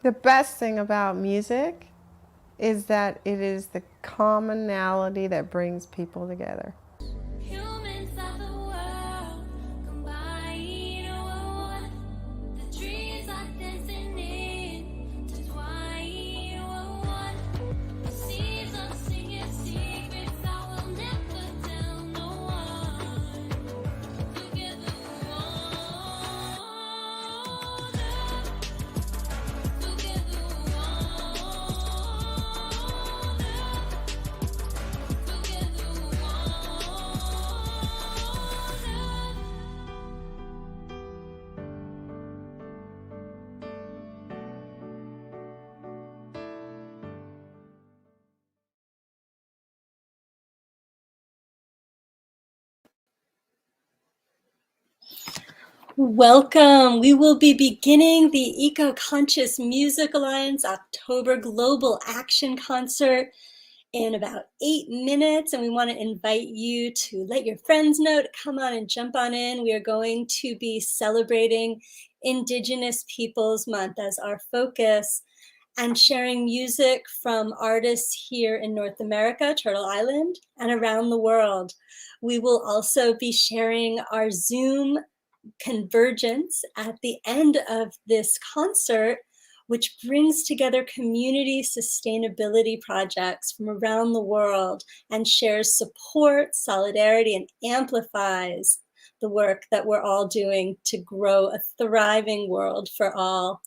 The best thing about music is that it is the commonality that brings people together. Humans of the world combine. Oh, the trees are dancing intertwine. Oh, the seas are singing secrets I will never tell no one. Together, welcome. We will be beginning the Eco-Conscious Music Alliance October Global Action Concert in about 8 minutes, and we want to invite you to let your friends know to come on and jump on in. We are going to be celebrating Indigenous Peoples Month as our focus and sharing music from artists here in North America, Turtle Island, and around the world. We will also be sharing our Zoom convergence at the end of this concert, which brings together community sustainability projects from around the world and shares support, solidarity, and amplifies the work that we're all doing to grow a thriving world for all.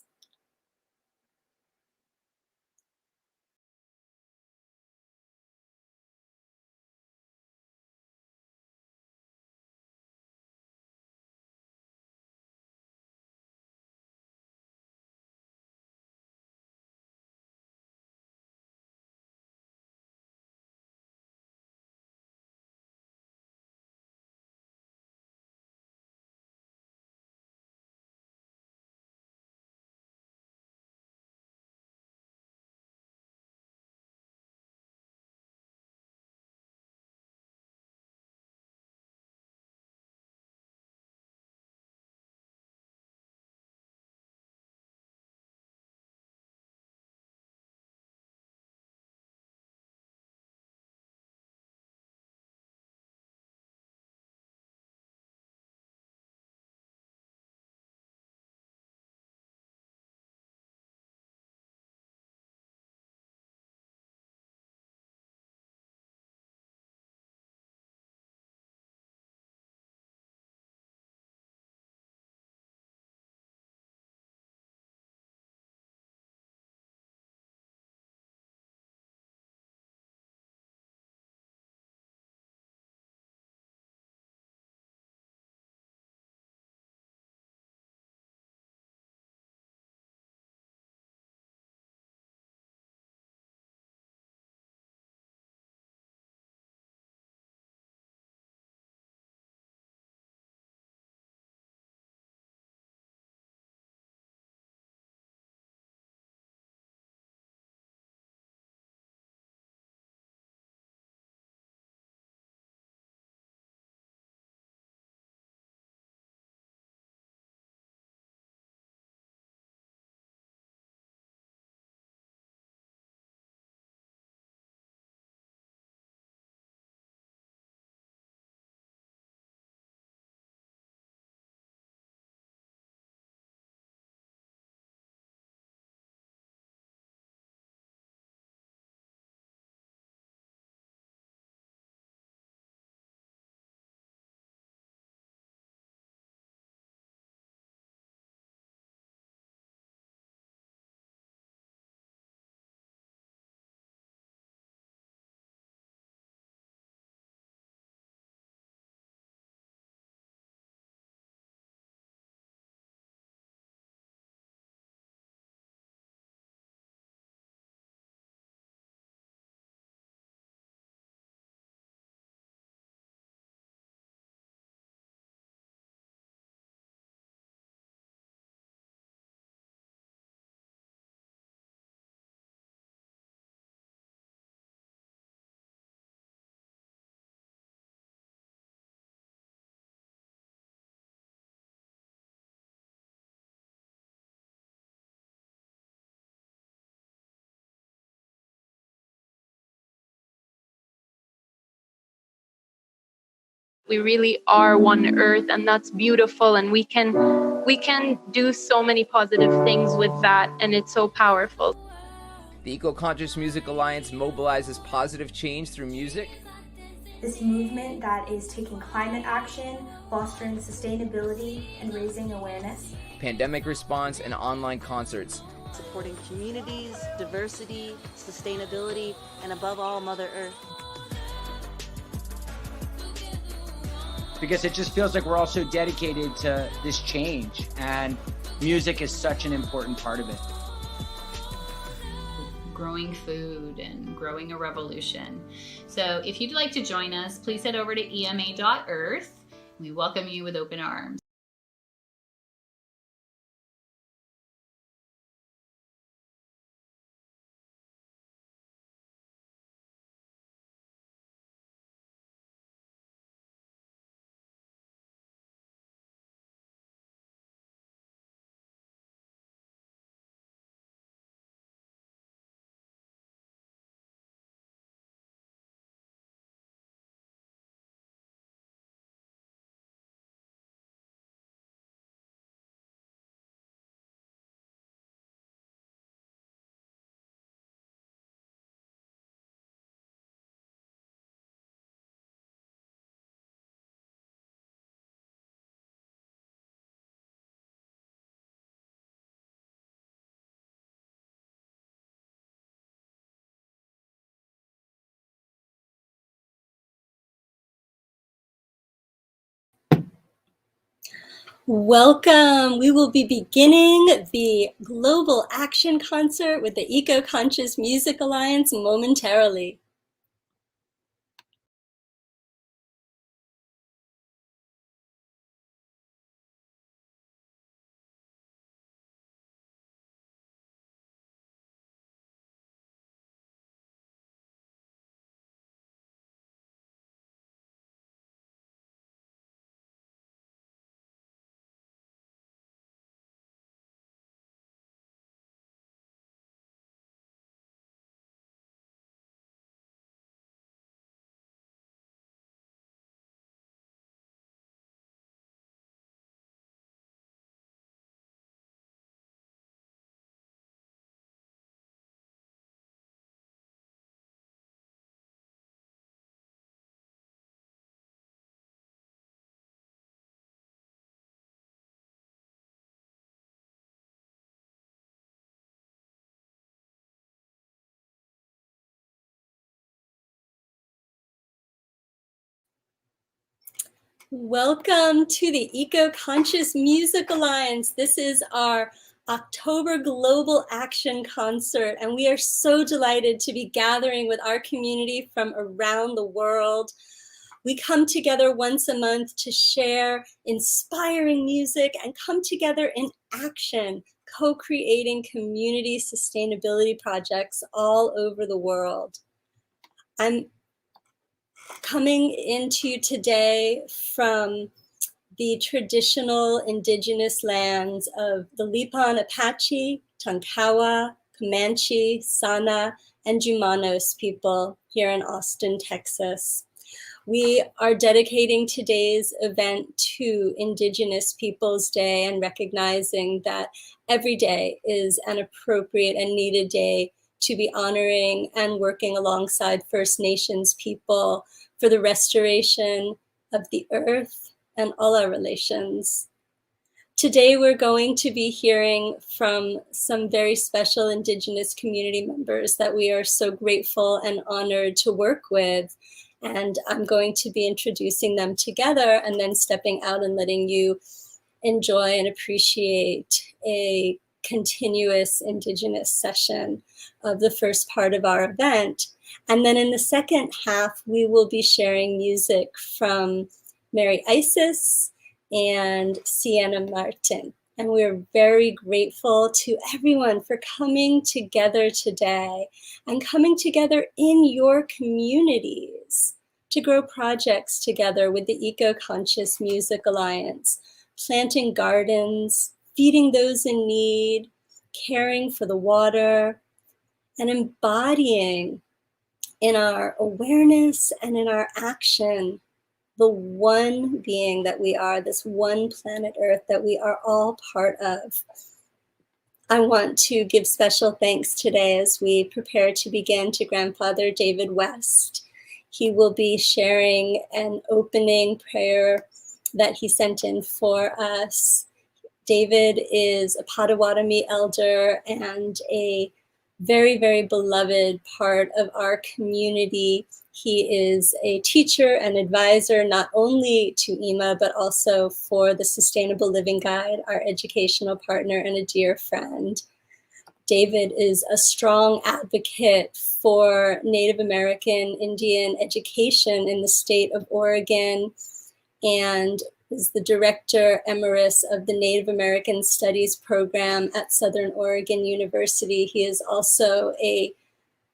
We really are one earth, and that's beautiful, and we can do so many positive things with that, and it's so powerful. The Eco-Conscious Music Alliance mobilizes positive change through music. This movement that is taking climate action, fostering sustainability, and raising awareness. Pandemic response and online concerts. Supporting communities, diversity, sustainability, and above all, Mother Earth. Because it just feels like we're all so dedicated to this change, and music is such an important part of it. Growing food and growing a revolution. So if you'd like to join us, please head over to ema.earth. We welcome you with open arms. Welcome. We will be beginning the Global Action Concert with the Eco-Conscious Music Alliance momentarily. Welcome to the Eco-Conscious Music Alliance. This is our October Global Action Concert, and we are so delighted to be gathering with our community from around the world. We come together once a month to share inspiring music and come together in action, co-creating community sustainability projects all over the world. I'm coming into today from the traditional indigenous lands of the Lipan Apache, Tonkawa, Comanche, Sana, and Jumanos people here in Austin, Texas. We are dedicating today's event to Indigenous Peoples Day and recognizing that every day is an appropriate and needed day to be honoring and working alongside First Nations people for the restoration of the earth and all our relations. Today, we're going to be hearing from some very special Indigenous community members that we are so grateful and honored to work with. And I'm going to be introducing them together and then stepping out and letting you enjoy and appreciate a continuous Indigenous session of the first part of our event. And then in the second half, we will be sharing music from Mary Isis and Sienna Martin. And we're very grateful to everyone for coming together today and coming together in your communities to grow projects together with the Eco-Conscious Music Alliance, planting gardens, feeding those in need, caring for the water, and embodying in our awareness and in our action the one being that we are, this one planet Earth that we are all part of. I want to give special thanks today as we prepare to begin to Grandfather David West. He will be sharing an opening prayer that he sent in for us. David is a Potawatomi elder and a very, very beloved part of our community. He is a teacher and advisor, not only to EMA, but also for the Sustainable Living Guide, our educational partner and a dear friend. David is a strong advocate for Native American Indian education in the state of Oregon, and is the director emeritus of the Native American Studies program at Southern Oregon University. He is also a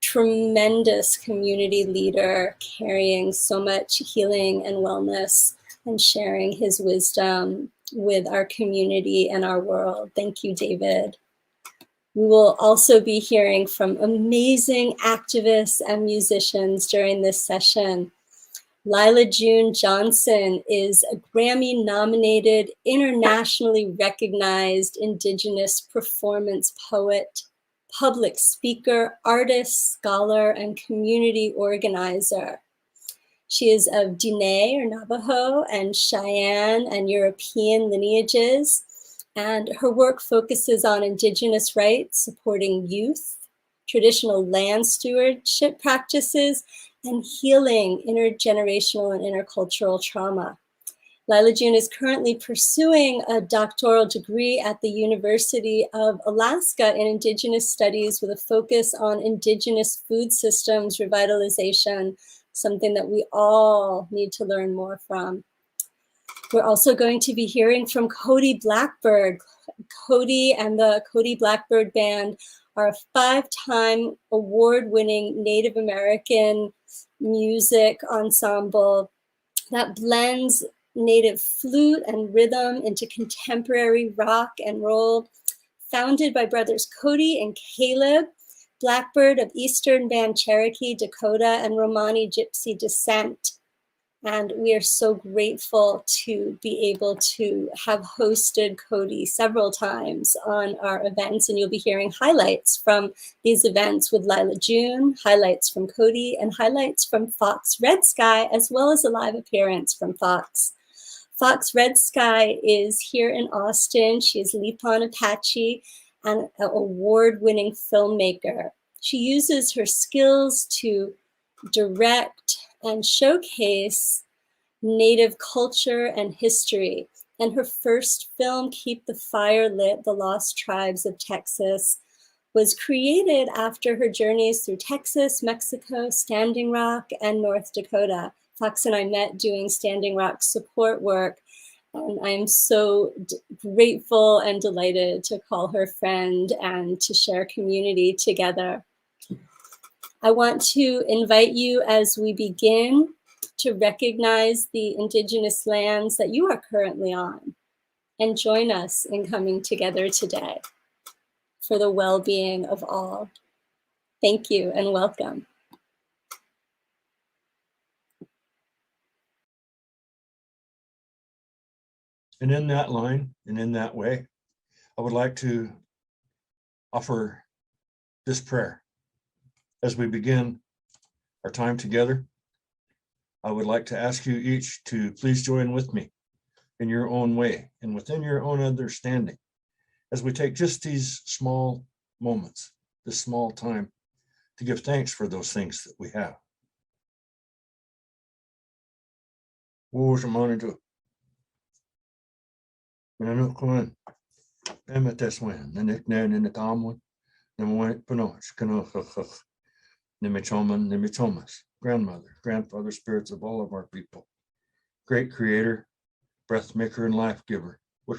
tremendous community leader, carrying so much healing and wellness and sharing his wisdom with our community and our world. Thank you, David. We will also be hearing from amazing activists and musicians during this session. Lila June Johnson is a Grammy-nominated, internationally recognized Indigenous performance poet, public speaker, artist, scholar, and community organizer. She is of Diné or Navajo and Cheyenne and European lineages, and her work focuses on Indigenous rights, supporting youth, traditional land stewardship practices, and healing intergenerational and intercultural trauma. Lila June is currently pursuing a doctoral degree at the University of Alaska in Indigenous Studies with a focus on Indigenous food systems revitalization, something that we all need to learn more from. We're also going to be hearing from Cody Blackbird. Cody and the Cody Blackbird Band are a 5-time award-winning Native American music ensemble that blends Native flute and rhythm into contemporary rock and roll. Founded by brothers Cody and Caleb Blackbird of Eastern Band Cherokee, Dakota, and Romani Gypsy descent. And we are so grateful to be able to have hosted Cody several times on our events. And you'll be hearing highlights from these events with Lila June, highlights from Cody, and highlights from Fox Red Sky, as well as a live appearance from Fox. Fox Red Sky is here in Austin. She is Lipon Apache and an award-winning filmmaker. She uses her skills to direct and showcase Native culture and history. And her first film, Keep the Fire Lit, The Lost Tribes of Texas, was created after her journeys through Texas, Mexico, Standing Rock, and North Dakota. Fox and I met doing Standing Rock support work, and I'm so grateful and delighted to call her friend and to share community together. I want to invite you as we begin to recognize the Indigenous lands that you are currently on and join us in coming together today for the well-being of all. Thank you and welcome. And in that line and in that way, I would like to offer this prayer. As we begin our time together, I would like to ask you each to please join with me in your own way and within your own understanding as we take just these small moments, this small time to give thanks for those things that we have. Grandmother, grandfather, spirits of all of our people, great creator, breath maker, and life giver. We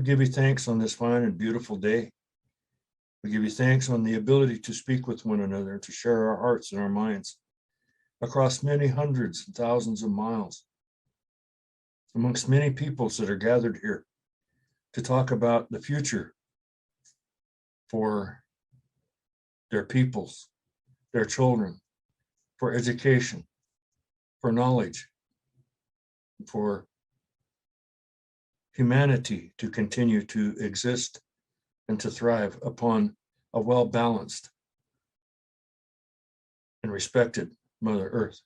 give you thanks on this fine and beautiful day. We give you thanks on the ability to speak with one another, to share our hearts and our minds across many hundreds and thousands of miles, amongst many peoples that are gathered here to talk about the future for their peoples, their children, for education, for knowledge, for humanity to continue to exist and to thrive upon a well-balanced and respected Mother Earth.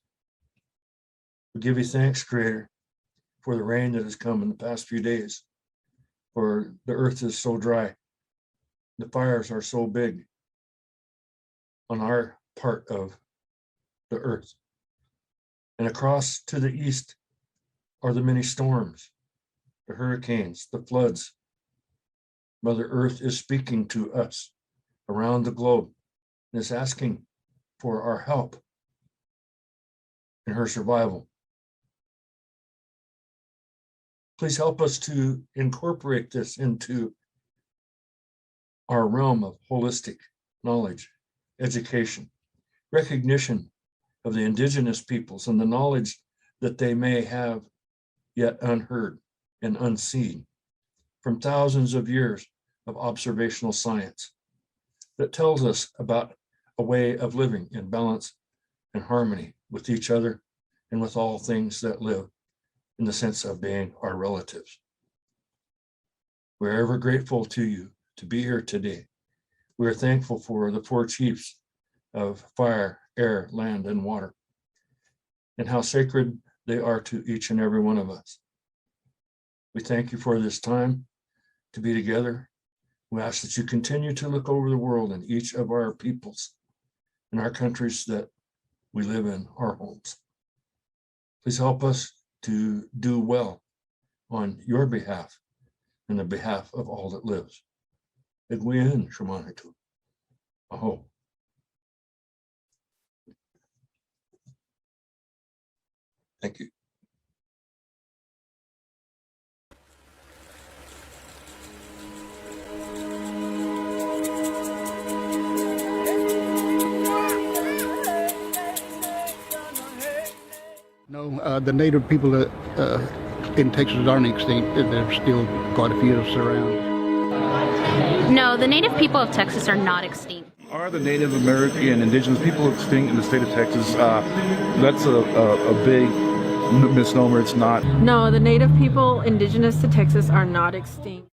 We give you thanks, Creator, for the rain that has come in the past few days, for the earth is so dry. The fires are so big on our part of the earth. And across to the east are the many storms, the hurricanes, the floods. Mother Earth is speaking to us around the globe and is asking for our help in her survival. Please help us to incorporate this into our realm of holistic knowledge, education, recognition of the indigenous peoples and the knowledge that they may have yet unheard and unseen from thousands of years of observational science that tells us about a way of living in balance and harmony with each other and with all things that live, in the sense of being our relatives. We're ever grateful to you to be here today. We are thankful for the four chiefs of fire, air, land, and water, and how sacred they are to each and every one of us. We thank you for this time to be together. We ask that you continue to look over the world and each of our peoples and our countries that we live in, our homes. Please help us to do well on your behalf and the behalf of all that lives. Egwin Shamanitu. Aho. Thank you. No, the native people that in Texas aren't extinct. There's still quite a few of us around. No, the native people of Texas are not extinct. Are the Native American and indigenous people extinct in the state of Texas? That's a big misnomer. It's not. No, the native people indigenous to Texas are not extinct.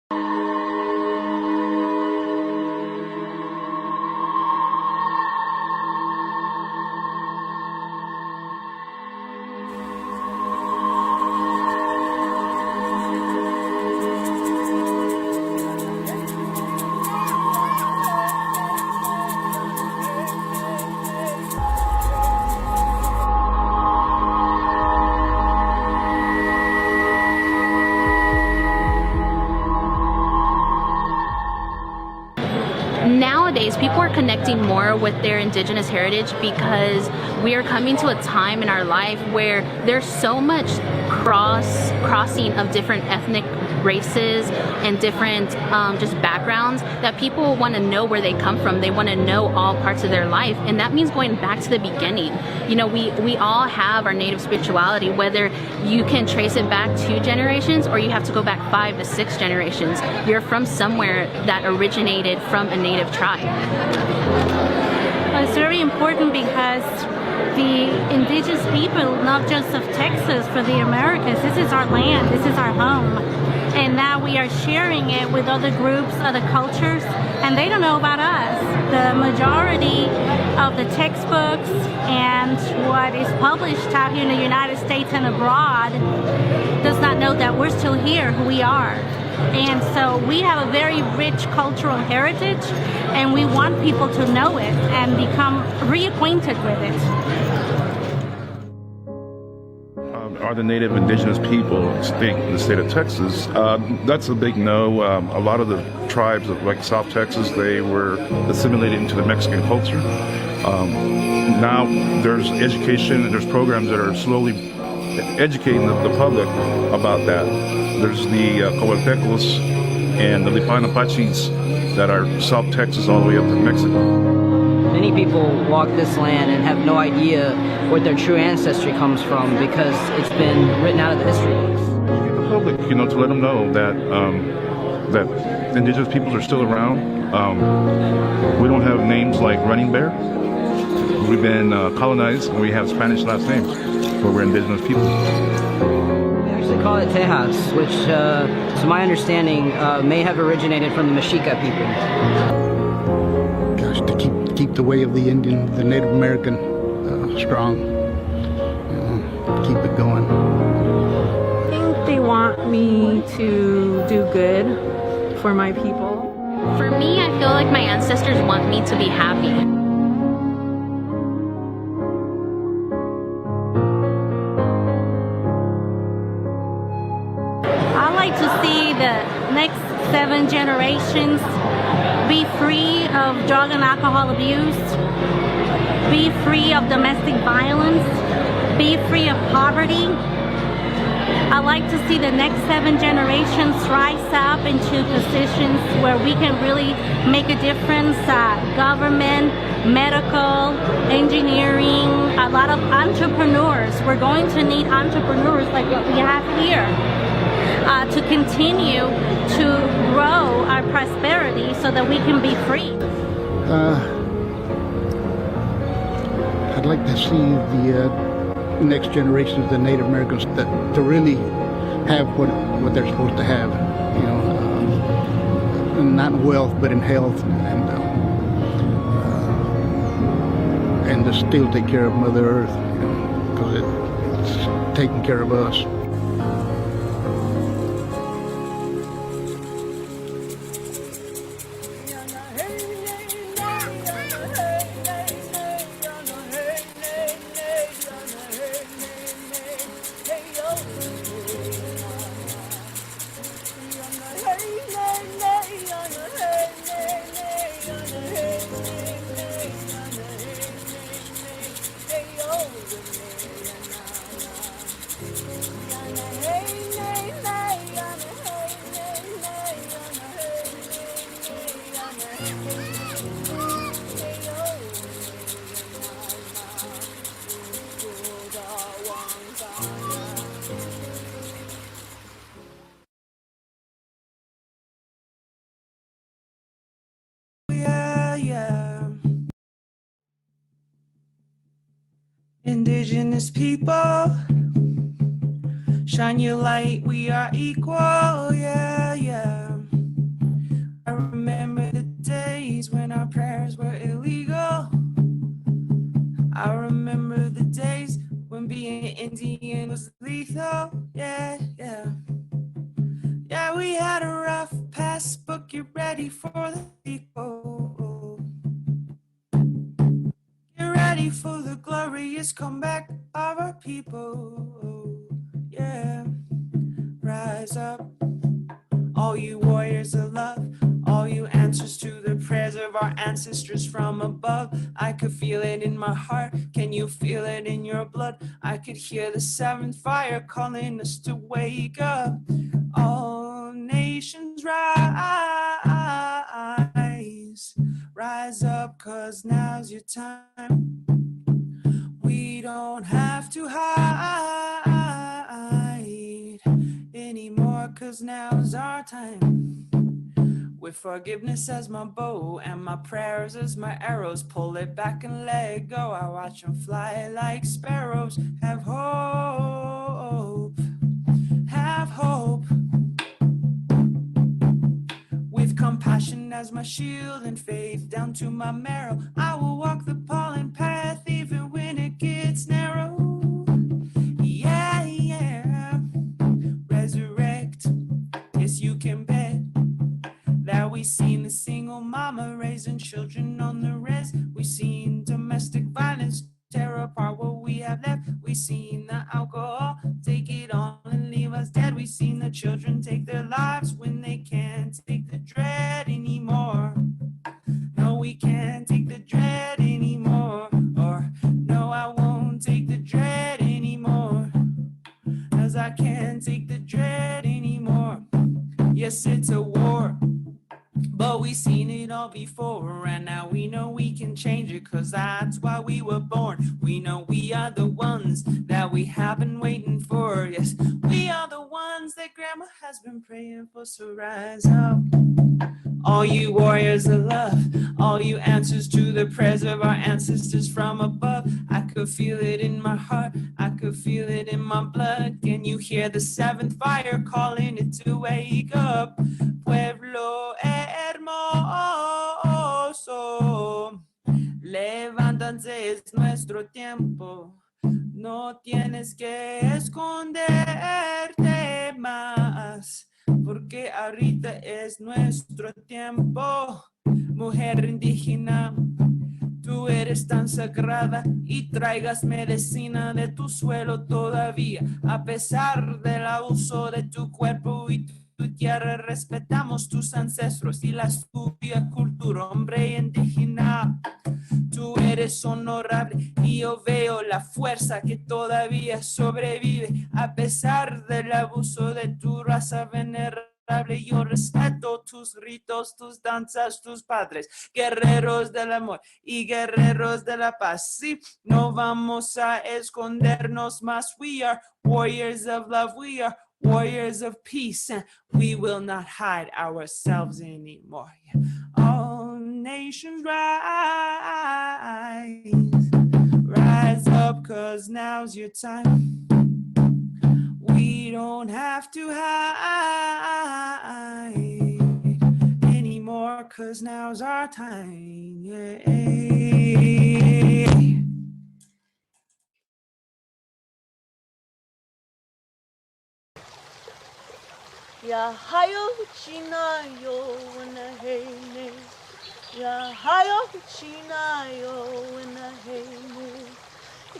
Nowadays, people are connecting more with their indigenous heritage because we are coming to a time in our life where there's so much crossing of different ethnic races and different just backgrounds that people want to know where they come from. They want to know all parts of their life, and that means going back to the beginning. You know, we all have our native spirituality, whether you can trace it back 2 generations or you have to go back 5 to 6 generations. You're from somewhere that originated from a native tribe. Well, it's very important because the indigenous people, not just of Texas, for the Americas, this is our land, this is our home. And now we are sharing it with other groups, other cultures, and they don't know about us. The majority of the textbooks and what is published out here in the United States and abroad does not know that we're still here, who we are. And so we have a very rich cultural heritage, and we want people to know it and become reacquainted with it. Are the native indigenous people extinct in the state of Texas? That's a big no. A lot of the tribes of like South Texas, they were assimilated into the Mexican culture. Now there's education and there's programs that are slowly educating the public about that. There's the Coatecos and the Lipan Apaches that are South Texas all the way up to Mexico. Many people walk this land and have no idea where their true ancestry comes from because it's been written out of the history books. The public, you know, to let them know that that indigenous peoples are still around. We don't have names like Running Bear. because we've been colonized and we have Spanish last names, but we're indigenous people. We actually call it Tejas, which, to my understanding, may have originated from the Mexica people. Gosh, to keep the way of the Indian, the Native American strong, keep it going. I think they want me to do good for my people. For me, I feel like my ancestors want me to be happy. I like to see the next 7 generations be free of drug and alcohol abuse, be free of domestic violence, be free of poverty. I like to see the next 7 generations rise up into positions where we can really make a difference. Government, medical, engineering, a lot of entrepreneurs. We're going to need entrepreneurs like what we have here to continue to grow our prosperity so that we can be free. I'd like to see the next generations of the Native Americans that to really have what they're supposed to have, not in wealth but in health, and to still take care of Mother Earth, because it's taking care of us. Indigenous people, shine your light, we are equal, yeah, yeah. I remember the days when our prayers were illegal. I remember the days when being Indian was lethal, yeah, yeah. Yeah, we had a rough past, but get ready for the sequel. Get ready for the glorious comeback of our people, yeah. Rise up, all you warriors of love, all you answers to the prayers of our ancestors from above. I could feel it in my heart, can you feel it in your blood? I could hear the 7th fire calling us to wake up. All nations rise up, 'cause now's your time. We don't have to hide anymore, 'cause now's our time. With forgiveness as my bow and my prayers as my arrows, pull it back and let go. I watch them fly like sparrows. Have hope, have hope. With compassion as my shield and faith down to my marrow, I will walk the pollen path even when it gets narrow. Yeah, yeah. Resurrect, yes you can bet that we seen the single mama raising children on the res. We seen domestic violence tear apart what we have left. We seen the alcohol take it all and leave us dead. We seen the children take their lives when they can't take the dread anymore. No, we can't take the dread anymore. Or no, I won't take the dread anymore, 'cause I can't take the dread anymore. Yes, it's a war, but we seen it all before, and now we know we can change it, 'cause that's why we were born. We know we are the ones that we have been waiting for. Yes, we are the ones that grab grandma has been praying for, so rise up. All you warriors of love, all you answers to the prayers of our ancestors from above. I could feel it in my heart, I could feel it in my blood. Can you hear the seventh fire calling it to wake up? Pueblo hermoso, levántanse, es nuestro tiempo. No tienes que esconderte más, porque ahorita es nuestro tiempo. Mujer indígena, tú eres tan sagrada y traigas medicina de tu suelo todavía. A pesar del abuso de tu cuerpo y tu tierra, respetamos tus ancestros y la tuya cultura, hombre indígena. Tú eres honorable y yo veo la fuerza que todavía sobrevive a pesar del abuso de tu raza venerable. Yo respeto tus ritos, tus danzas, tus padres, guerreros del amor y guerreros de la paz. Sí, no vamos a escondernos más. We are warriors of love. We are warriors of peace. And we will not hide ourselves anymore. All nations rise. Rise up, 'cause now's your time. We don't have to hide anymore, 'cause now's our time. Yeah. Ya hayo china yo wana hey ne. Ya hayo china yo wana hey ne.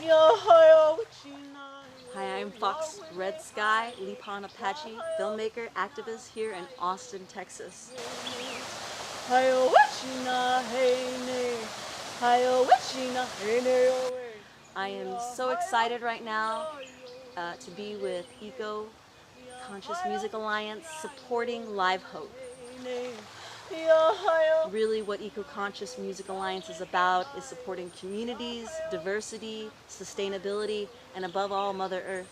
Ya hayo china. Hi, I'm Fox Red Sky, Lipan Apache, filmmaker, activist here in Austin, Texas. Hayo china hey ne. Hayo china hey ne. I am so excited right now to be with Eco Conscious Music Alliance supporting Live Hope. Really what Eco Conscious Music Alliance is about is supporting communities, diversity, sustainability, and above all, Mother Earth.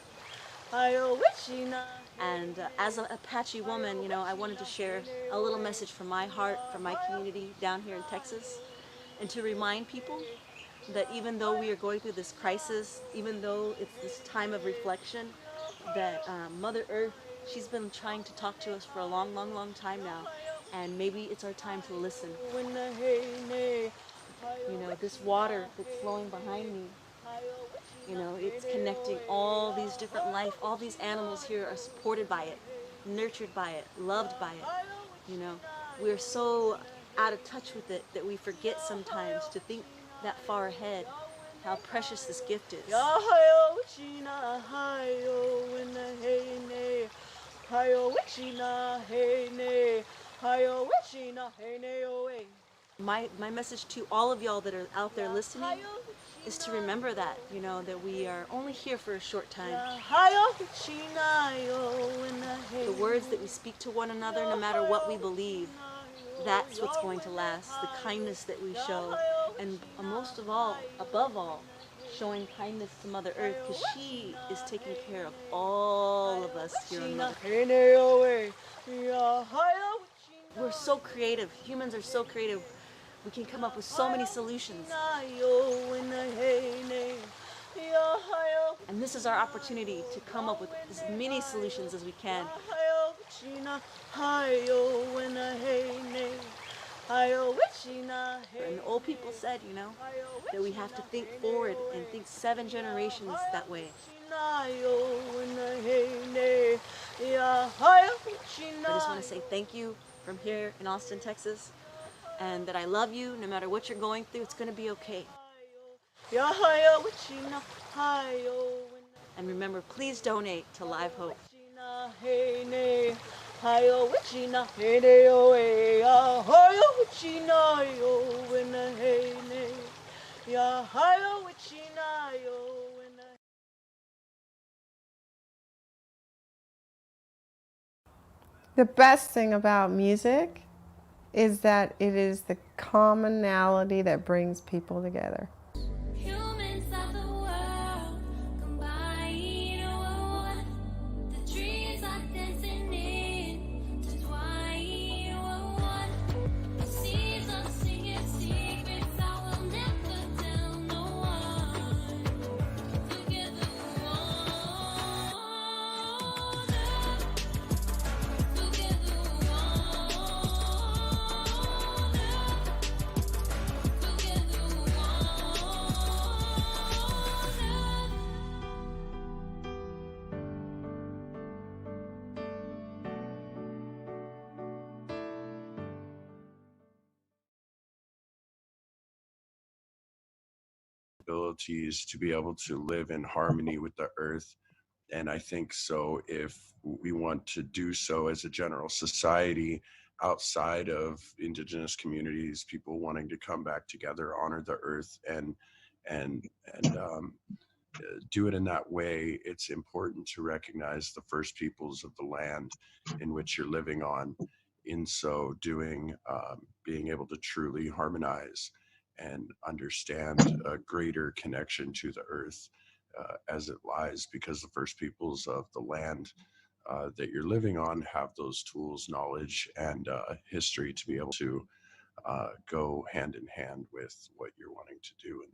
And as an Apache woman, you know, I wanted to share a little message from my heart, from my community down here in Texas, and to remind people that even though we are going through this crisis, even though it's this time of reflection, that Mother Earth, she's been trying to talk to us for a long, long, long time now, and maybe it's our time to listen. You know, this water that's flowing behind me, you know, it's connecting all these different life, all these animals here are supported by it, nurtured by it, loved by it. You know, we're so out of touch with it that we forget sometimes to think that far ahead, how precious this gift is. My message to all of y'all that are out there listening is to remember that, you know, that we are only here for a short time. The words that we speak to one another, no matter what we believe, that's what's going to last. The kindness that we show, and most of all, above all, showing kindness to Mother Earth, because she is taking care of all of us here on Mother Earth. We're so creative. Humans are so creative. We can come up with so many solutions. And this is our opportunity to come up with as many solutions as we can. And the old people said, you know, that we have to think forward and think 7 generations that way. I just want to say thank you from here in Austin, Texas, and that I love you no matter what you're going through. It's going to be okay. And remember, please donate to Live Hope. The best thing about music is that it is the commonality that brings people together. Humans of the world combine, the dreams are dancing abilities to be able to live in harmony with the earth. And I think so if we want to do so as a general society outside of indigenous communities, people wanting to come back together, honor the earth, and do it in that way, it's important to recognize the first peoples of the land in which you're living on. In so doing, being able to truly harmonize and understand a greater connection to the earth as it lies, because the first peoples of the land that you're living on have those tools, knowledge, and history to be able to go hand in hand with what you're wanting to do in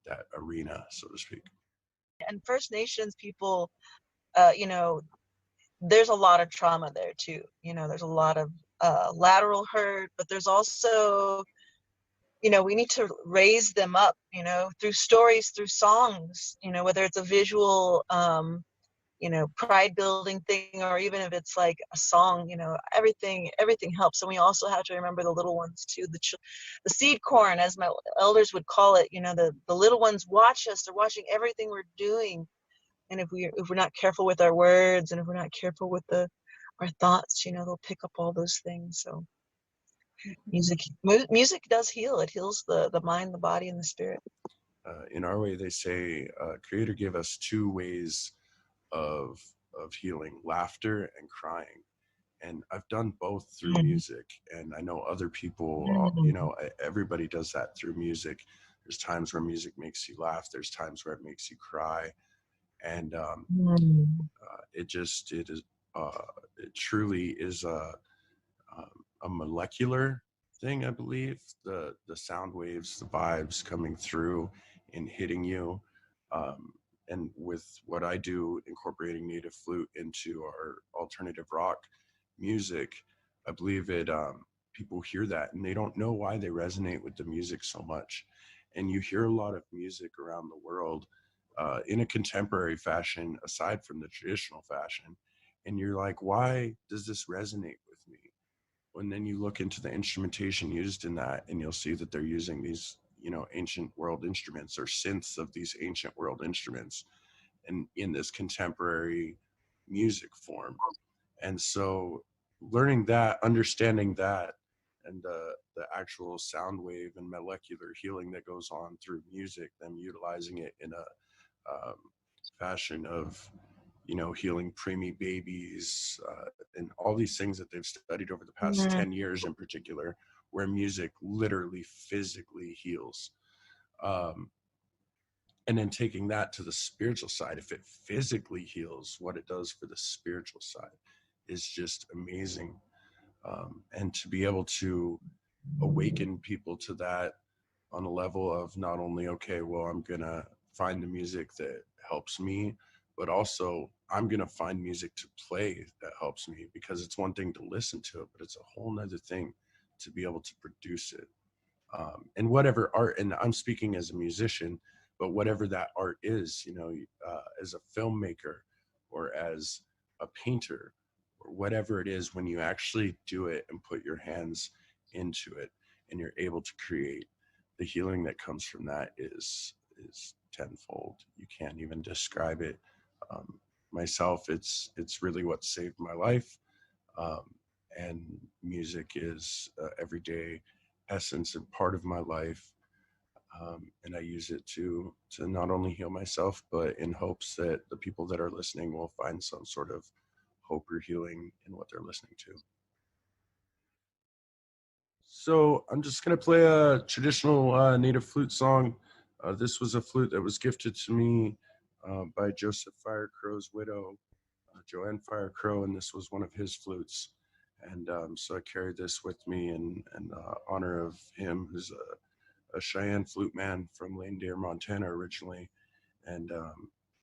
that arena, so to speak. And First Nations people, you know, there's a lot of trauma there too. You know, there's a lot of lateral hurt, but there's also, you know, we need to raise them up, you know, through stories, through songs, you know, whether it's a visual, you know, pride building thing, or even if it's like a song, you know, everything helps. And we also have to remember the little ones too, the seed corn, as my elders would call it, you know, the little ones watch us, they're watching everything we're doing. And if we're not careful with our words, and if we're not careful with our thoughts, you know, they'll pick up all those things. So music does heal. It heals the mind, the body, and the spirit. In our way, they say Creator gave us two ways of healing: laughter and crying. And I've done both through music, and I know other people, you know, everybody does that through music. There's times where music makes you laugh. There's times where it makes you cry. And it truly is a molecular thing, I believe. The sound waves, the vibes coming through and hitting you. And with what I do, incorporating native flute into our alternative rock music, I believe people hear that and they don't know why they resonate with the music so much. And you hear a lot of music around the world in a contemporary fashion, aside from the traditional fashion. And you're like, why does this resonate with me? And then you look into the instrumentation used in that, and you'll see that they're using these, you know, ancient world instruments or synths of these ancient world instruments, and in this contemporary music form. And so learning that, understanding that, and the actual sound wave and molecular healing that goes on through music, them utilizing it in a fashion of, you know, healing preemie babies and all these things that they've studied over the past 10 years in particular, where music literally physically heals. And then taking that to the spiritual side, if it physically heals, what it does for the spiritual side is just amazing. And to be able to awaken people to that on a level of not only, okay, well, I'm going to find the music that helps me, but also I'm going to find music to play that helps me, because it's one thing to listen to it, but it's a whole nother thing to be able to produce it. And whatever art, and I'm speaking as a musician, but whatever that art is, you know, as a filmmaker or as a painter or whatever it is, when you actually do it and put your hands into it and you're able to create, the healing that comes from that is tenfold. You can't even describe it. Myself, it's really what saved my life. And music is everyday essence and part of my life. And I use it to not only heal myself, but in hopes that the people that are listening will find some sort of hope or healing in what they're listening to. So I'm just going to play a traditional native flute song. This was a flute that was gifted to me by Joseph Firecrow's widow, Joanne Firecrow, and this was one of his flutes. And so I carried this with me in honor of him, who's a Cheyenne flute man from Lane Deer, Montana originally, and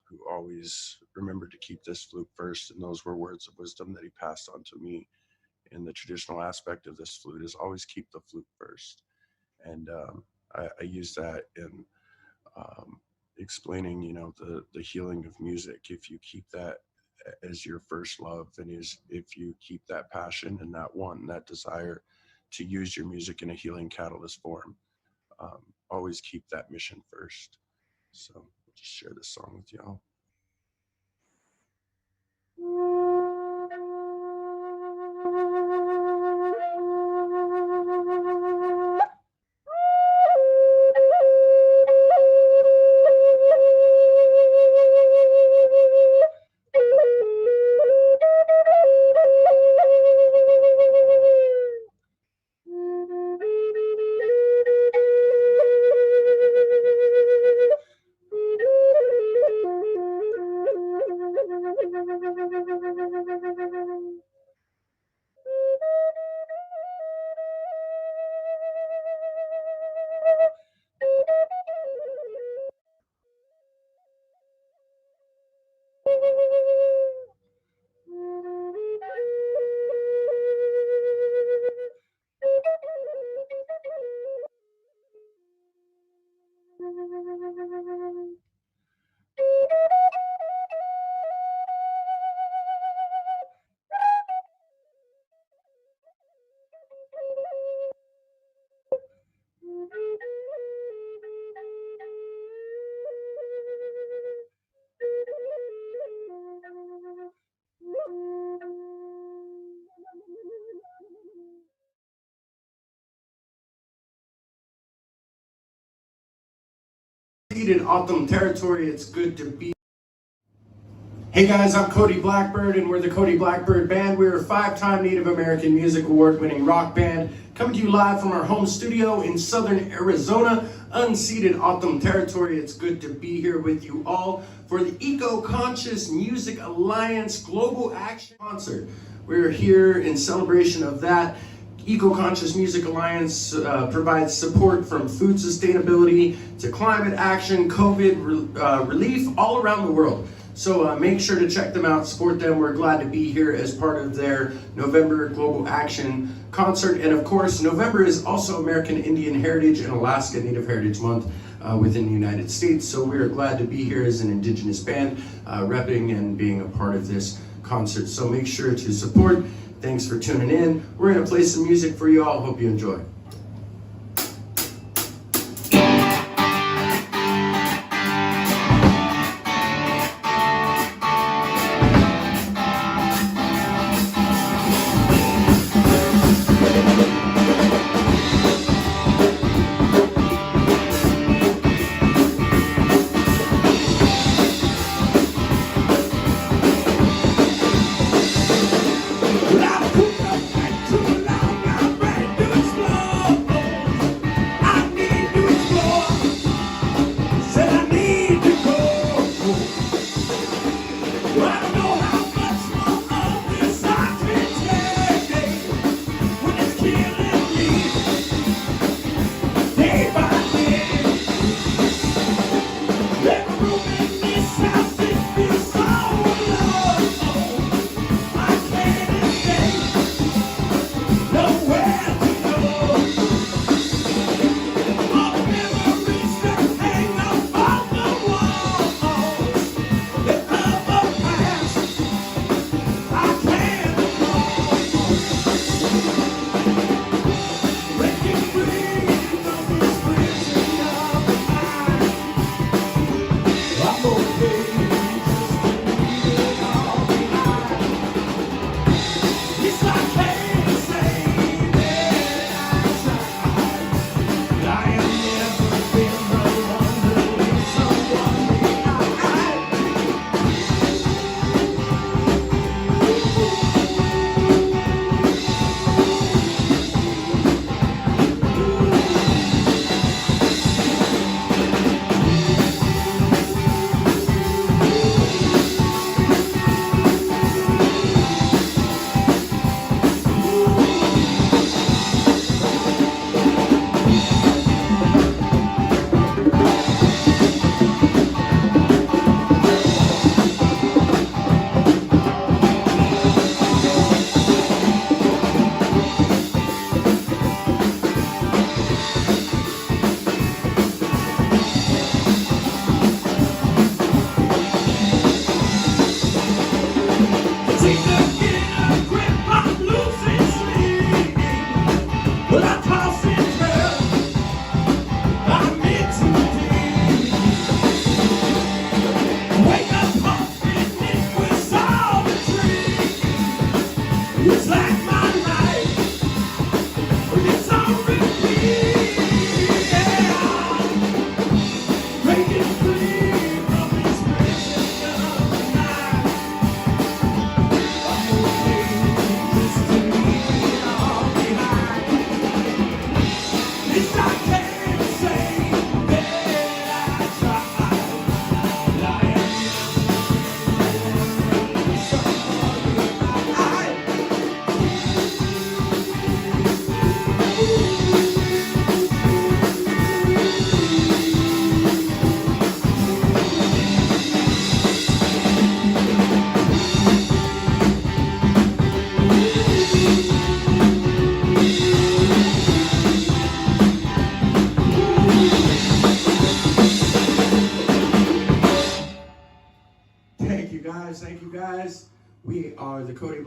who always remembered to keep this flute first. And those were words of wisdom that he passed on to me. In the traditional aspect of this flute is always keep the flute first. And I use that in explaining, you know, the healing of music. If you keep that as your first love, and if you keep that passion and that desire to use your music in a healing catalyst form, always keep that mission first. So I'll just share this song with y'all. In Autumn territory, it's good to be. Hey guys, I'm Cody Blackbird and we're the Cody Blackbird Band. We're a 5-time Native American Music Award winning rock band coming to you live from our home studio in southern Arizona, unceded Autumn territory. It's good to be here with you all for the Eco-Conscious Music Alliance Global Action Concert. We're here in celebration of that. Eco-Conscious Music Alliance provides support from food sustainability to climate action, COVID relief all around the world. So make sure to check them out, support them. We're glad to be here as part of their November Global Action Concert. And of course, November is also American Indian Heritage and Alaska Native Heritage Month within the United States. So we're glad to be here as an Indigenous band, repping and being a part of this concert. So make sure to support. Thanks for tuning in. We're gonna play some music for you all. Hope you enjoy. Too long, I'm ready to explode.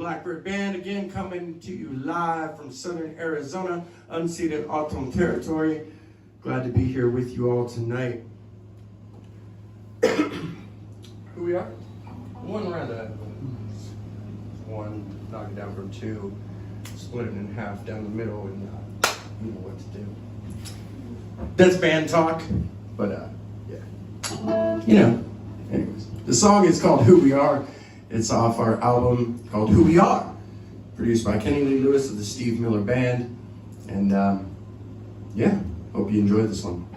Blackbird Band, again coming to you live from southern Arizona, unceded Autumn territory. Glad to be here with you all tonight. Who we are? One round of one, knock it down from two, split it in half down the middle, and you know what to do. That's band talk, but yeah. You know, anyways. The song is called Who We Are. It's off our album called Who We Are, produced by Kenny Lee Lewis of the Steve Miller Band. And yeah, hope you enjoy this one.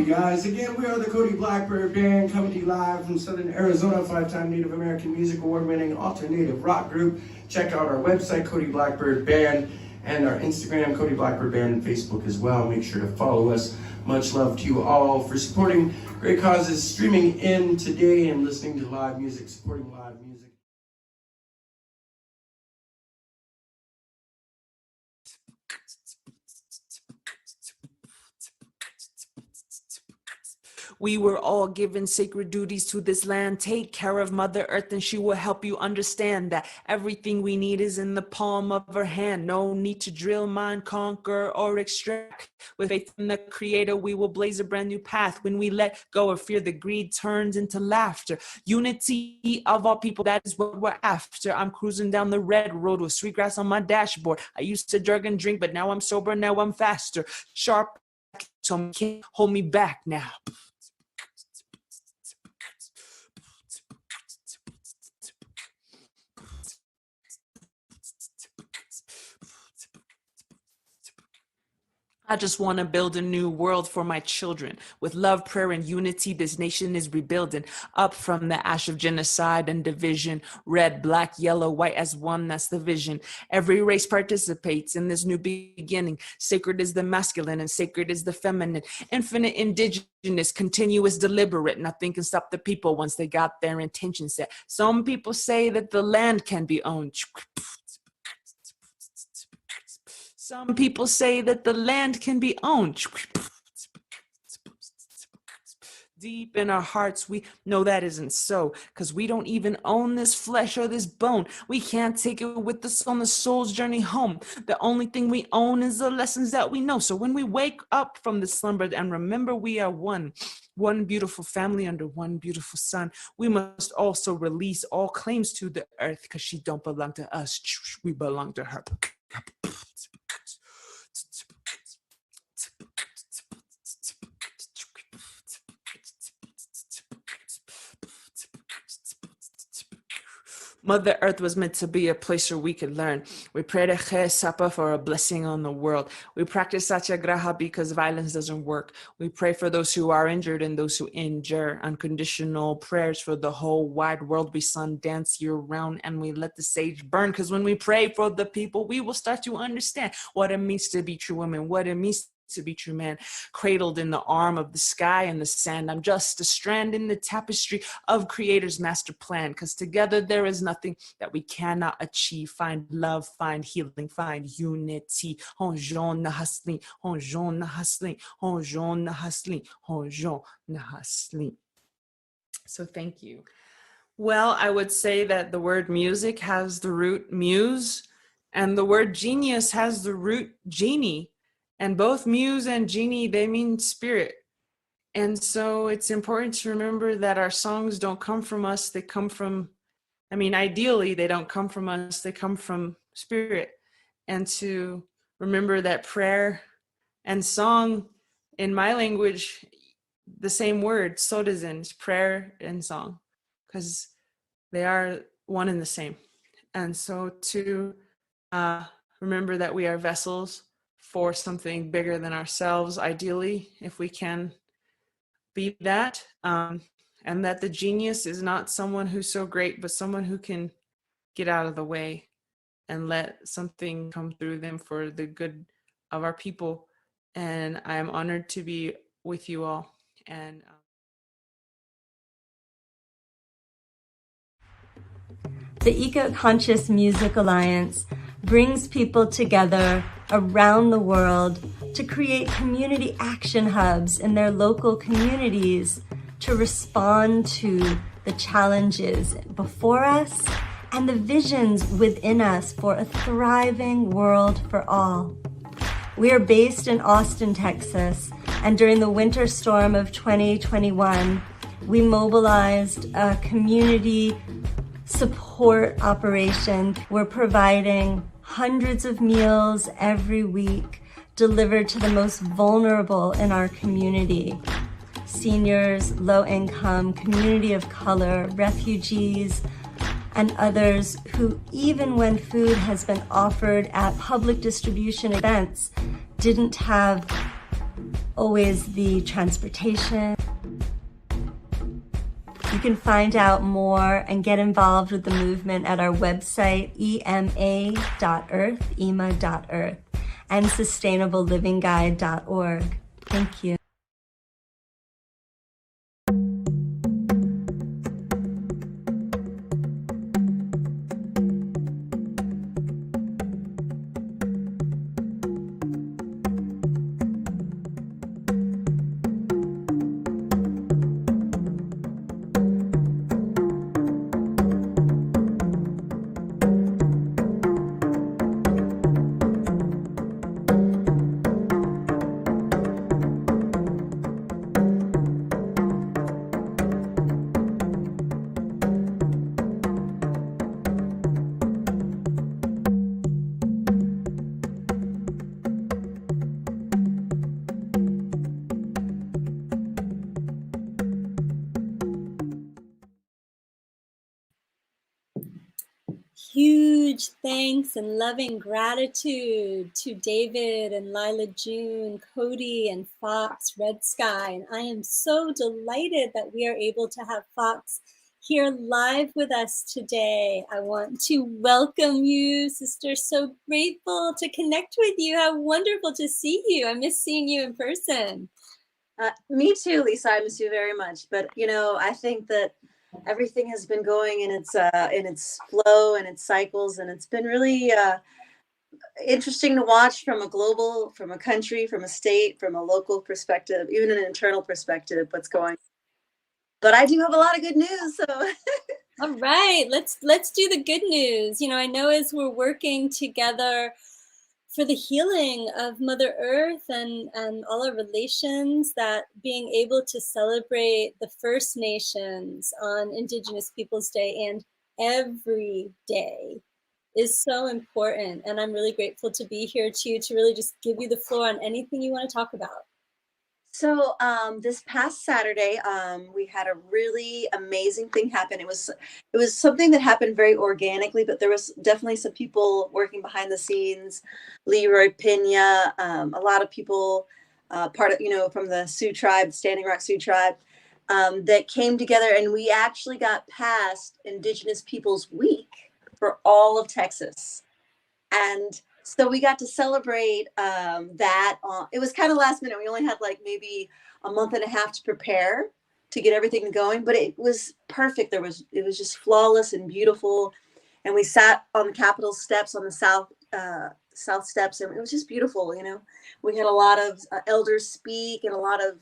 Guys, again, we are the Cody Blackbird Band, coming to you live from southern Arizona, 5-time Native American Music Award-winning alternative rock group. Check out our website, Cody Blackbird Band, and our Instagram, Cody Blackbird Band, and Facebook as well. Make sure to follow us. Much love to you all for supporting great causes, streaming in today and listening to live music, supporting live music. We were all given sacred duties to this land. Take care of Mother Earth and she will help you understand that everything we need is in the palm of her hand. No need to drill, mine, conquer, or extract. With faith in the Creator, we will blaze a brand new path. When we let go of fear, the greed turns into laughter. Unity of all people, that is what we're after. I'm cruising down the red road with sweet grass on my dashboard. I used to drug and drink, but now I'm sober, now I'm faster. Sharp, so you can't hold me back now. I just want to build a new world for my children. With love, prayer, and unity, this nation is rebuilding. Up from the ash of genocide and division. Red, black, yellow, white as one, that's the vision. Every race participates in this new beginning. Sacred is the masculine and sacred is the feminine. Infinite, indigenous, continuous, deliberate. Nothing can stop the people once they got their intention set. Some people say that the land can be owned. Some people say that the land can be owned. Deep in our hearts, we know that isn't so, because we don't even own this flesh or this bone. We can't take it with us on the soul's journey home. The only thing we own is the lessons that we know. So when we wake up from the slumber and remember we are one beautiful family under one beautiful sun, we must also release all claims to the earth, because she don't belong to us. We belong to her. Mother Earth was meant to be a place where we could learn. We pray to Khe Sapa for a blessing on the world. We practice Satyagraha because violence doesn't work. We pray for those who are injured and those who injure. Unconditional prayers for the whole wide world. We sun dance year round and we let the sage burn, because when we pray for the people, we will start to understand what it means to be true women, what it means to be true man, cradled in the arm of the sky and the sand. I'm just a strand in the tapestry of Creator's master plan, because together there is nothing that we cannot achieve. Find love, find healing, find unity. Honjon nahasli, honjon nahasli, honjon nahasli, honjon nahasli. So thank you. Well, I would say that the word music has the root muse, and the word genius has the root genie. And both muse and genie, they mean spirit. And so it's important to remember that our songs don't come from us. They come from, ideally, they don't come from us. They come from spirit. And to remember that prayer and song, in my language, the same word, sodazin, prayer and song, because they are one and the same. And so to remember that we are vessels for something bigger than ourselves, ideally, if we can be that, and that the genius is not someone who's so great, but someone who can get out of the way and let something come through them for the good of our people. And I am honored to be with you all. And The Eco-Conscious Music Alliance brings people together around the world to create community action hubs in their local communities to respond to the challenges before us and the visions within us for a thriving world for all. We are based in Austin, Texas, and during the winter storm of 2021, we mobilized a community support operation. We're providing hundreds of meals every week delivered to the most vulnerable in our community. Seniors, low income, community of color, refugees, and others who, even when food has been offered at public distribution events, didn't have always the transportation. You can find out more and get involved with the movement at our website, ema.earth, and sustainablelivingguide.org. Thank you. huge thanks and loving gratitude to David and Lila June, Cody and Fox, Red Sky. And I am so delighted that we are able to have Fox here live with us today. I want to welcome you, sister. So grateful to connect with you. How wonderful to see you. I miss seeing you in person. Me too, Lisa. I miss you very much. But you know, I think that everything has been going in its flow and its cycles, and it's been really interesting to watch from a country, from a state, from a local perspective, even an internal perspective, what's going. But I do have a lot of good news, so. All right, let's do the good news. You know, I know as we're working together for the healing of Mother Earth and all our relations, that being able to celebrate the First Nations on Indigenous Peoples Day and every day is so important. And I'm really grateful to be here to really just give you the floor on anything you want to talk about. So this past Saturday, we had a really amazing thing happen. It was something that happened very organically, but there was definitely some people working behind the scenes. Leroy Pena, a lot of people, part of from the Sioux tribe, Standing Rock Sioux tribe, that came together, and we actually got past Indigenous Peoples Week for all of Texas, and so we got to celebrate that. It was kind of last minute. We only had like maybe a month and a half to prepare to get everything going, but it was perfect. It was just flawless and beautiful. And we sat on the Capitol steps on the south steps, and it was just beautiful. You know, we had a lot of elders speak and a lot of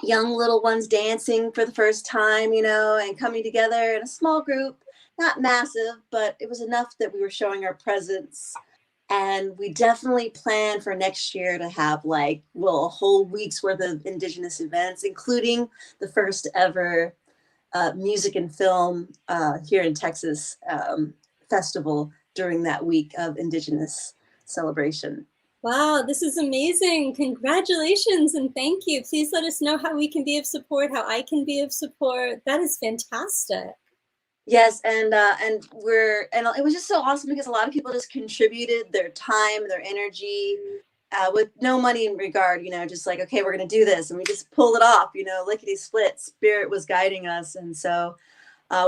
young little ones dancing for the first time, you know, and coming together in a small group. Not massive, but it was enough that we were showing our presence. And we definitely plan for next year to have a whole week's worth of Indigenous events, including the first ever music and film here in Texas festival during that week of Indigenous celebration. Wow, this is amazing. Congratulations and thank you. Please let us know how we can be of support, how I can be of support. That is fantastic. Yes, and it was just so awesome because a lot of people just contributed their time, their energy, with no money in regard, you know, just like, okay, we're gonna do this, and we just pulled it off, you know, lickety split. Spirit was guiding us, and so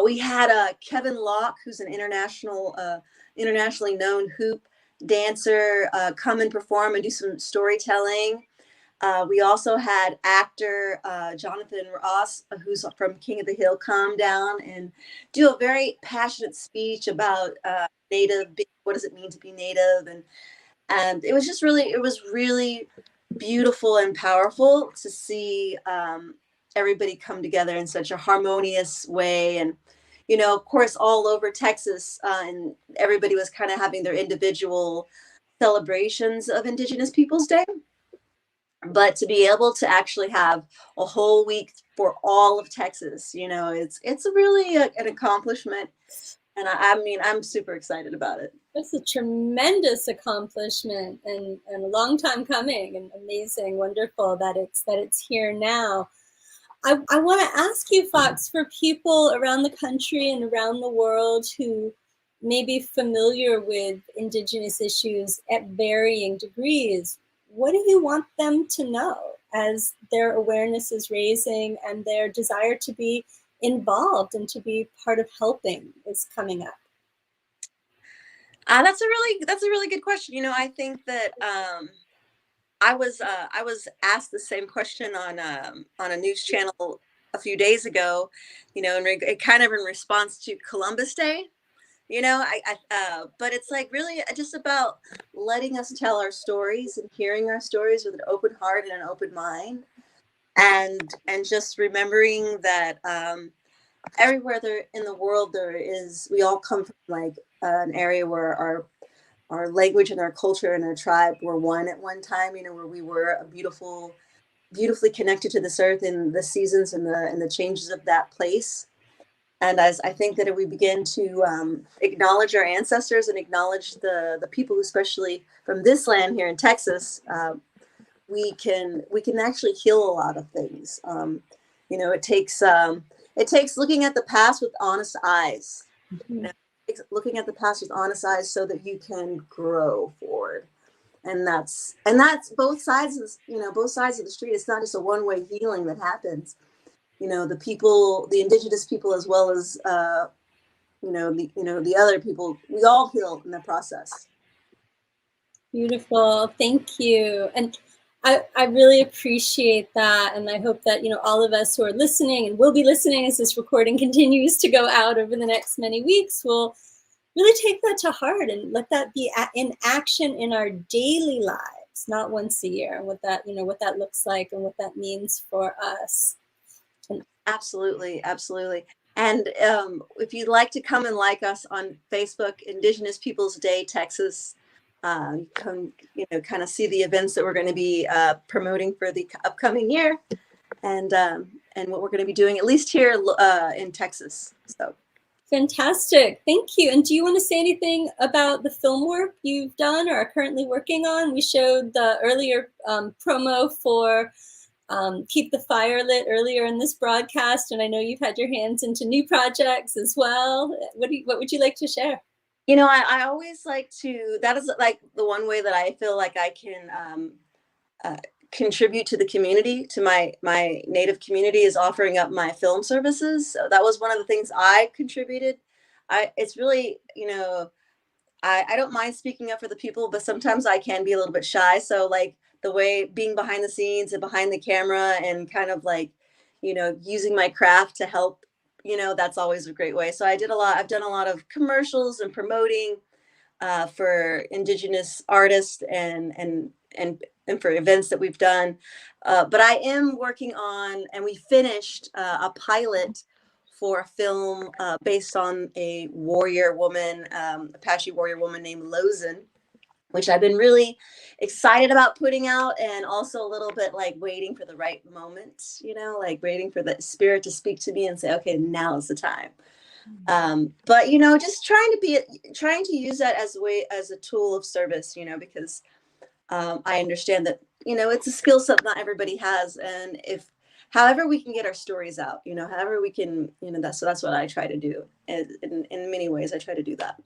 we had Kevin Locke, who's an internationally known hoop dancer, come and perform and do some storytelling. We also had actor Jonathan Ross, who's from King of the Hill, come down and do a very passionate speech about Native. What does it mean to be Native? And it was really beautiful and powerful to see everybody come together in such a harmonious way. And you know, of course, all over Texas, and everybody was kind of having their individual celebrations of Indigenous Peoples Day. But to be able to actually have a whole week for all of Texas, you know, it's really an accomplishment, and I mean, I'm super excited about it. That's a tremendous accomplishment and a long time coming, and amazing, wonderful that it's here now. I want to ask you, Fox, for people around the country and around the world who may be familiar with Indigenous issues at varying degrees, what do you want them to know as their awareness is raising and their desire to be involved and to be part of helping is coming up? That's a really good question. You know, I think that I was asked the same question on a news channel a few days ago. You know, it kind of in response to Columbus Day. You know, but it's like really just about letting us tell our stories and hearing our stories with an open heart and an open mind, and just remembering that everywhere there in the world we all come from like an area where our language and our culture and our tribe were one at one time. You know, where we were a beautifully connected to this earth in the seasons and the changes of that place. And as I think that if we begin to acknowledge our ancestors and acknowledge the people, especially from this land here in Texas, we can actually heal a lot of things. You know, it takes looking at the past with honest eyes. You know, looking at the past with honest eyes so that you can grow forward. And that's both sides of this, both sides of the street. It's not just a one-way healing that happens. The people, the indigenous people, as well as the other people, we all heal in the process. Beautiful. Thank you. And I really appreciate that. And I hope that, all of us who are listening and will be listening as this recording continues to go out over the next many weeks will really take that to heart and let that be in action in our daily lives, not once a year, and what that looks like and what that means for us. Absolutely. Absolutely. And if you'd like to come and like us on Facebook, Indigenous Peoples Day, Texas, come, kind of see the events that we're going to be promoting for the upcoming year, and what we're going to be doing, at least here in Texas. So fantastic. Thank you. And do you want to say anything about the film work you've done or are currently working on? We showed the earlier promo for Keep the Fire Lit earlier in this broadcast, and I know you've had your hands into new projects as well. What would you like to share? I always like to, that is like the one way that I feel like I can contribute to the community, to my Native community, is offering up my film services. So that was one of the things I contributed. It's really, I don't mind speaking up for the people, but sometimes I can be a little bit shy. So like the way being behind the scenes and behind the camera and kind of like, using my craft to help, that's always a great way. So I've done a lot of commercials and promoting for Indigenous artists and for events that we've done. But I am working on, and we finished a pilot for a film based on a warrior woman, Apache warrior woman named Lozen, which I've been really excited about putting out, and also a little bit like waiting for the right moment, like waiting for the spirit to speak to me and say, okay, now is the time. But just trying to use that as a tool of service, because I understand that it's a skill set not everybody has, and however we can get our stories out, however we can, that's what I try to do, and in many ways I try to do that.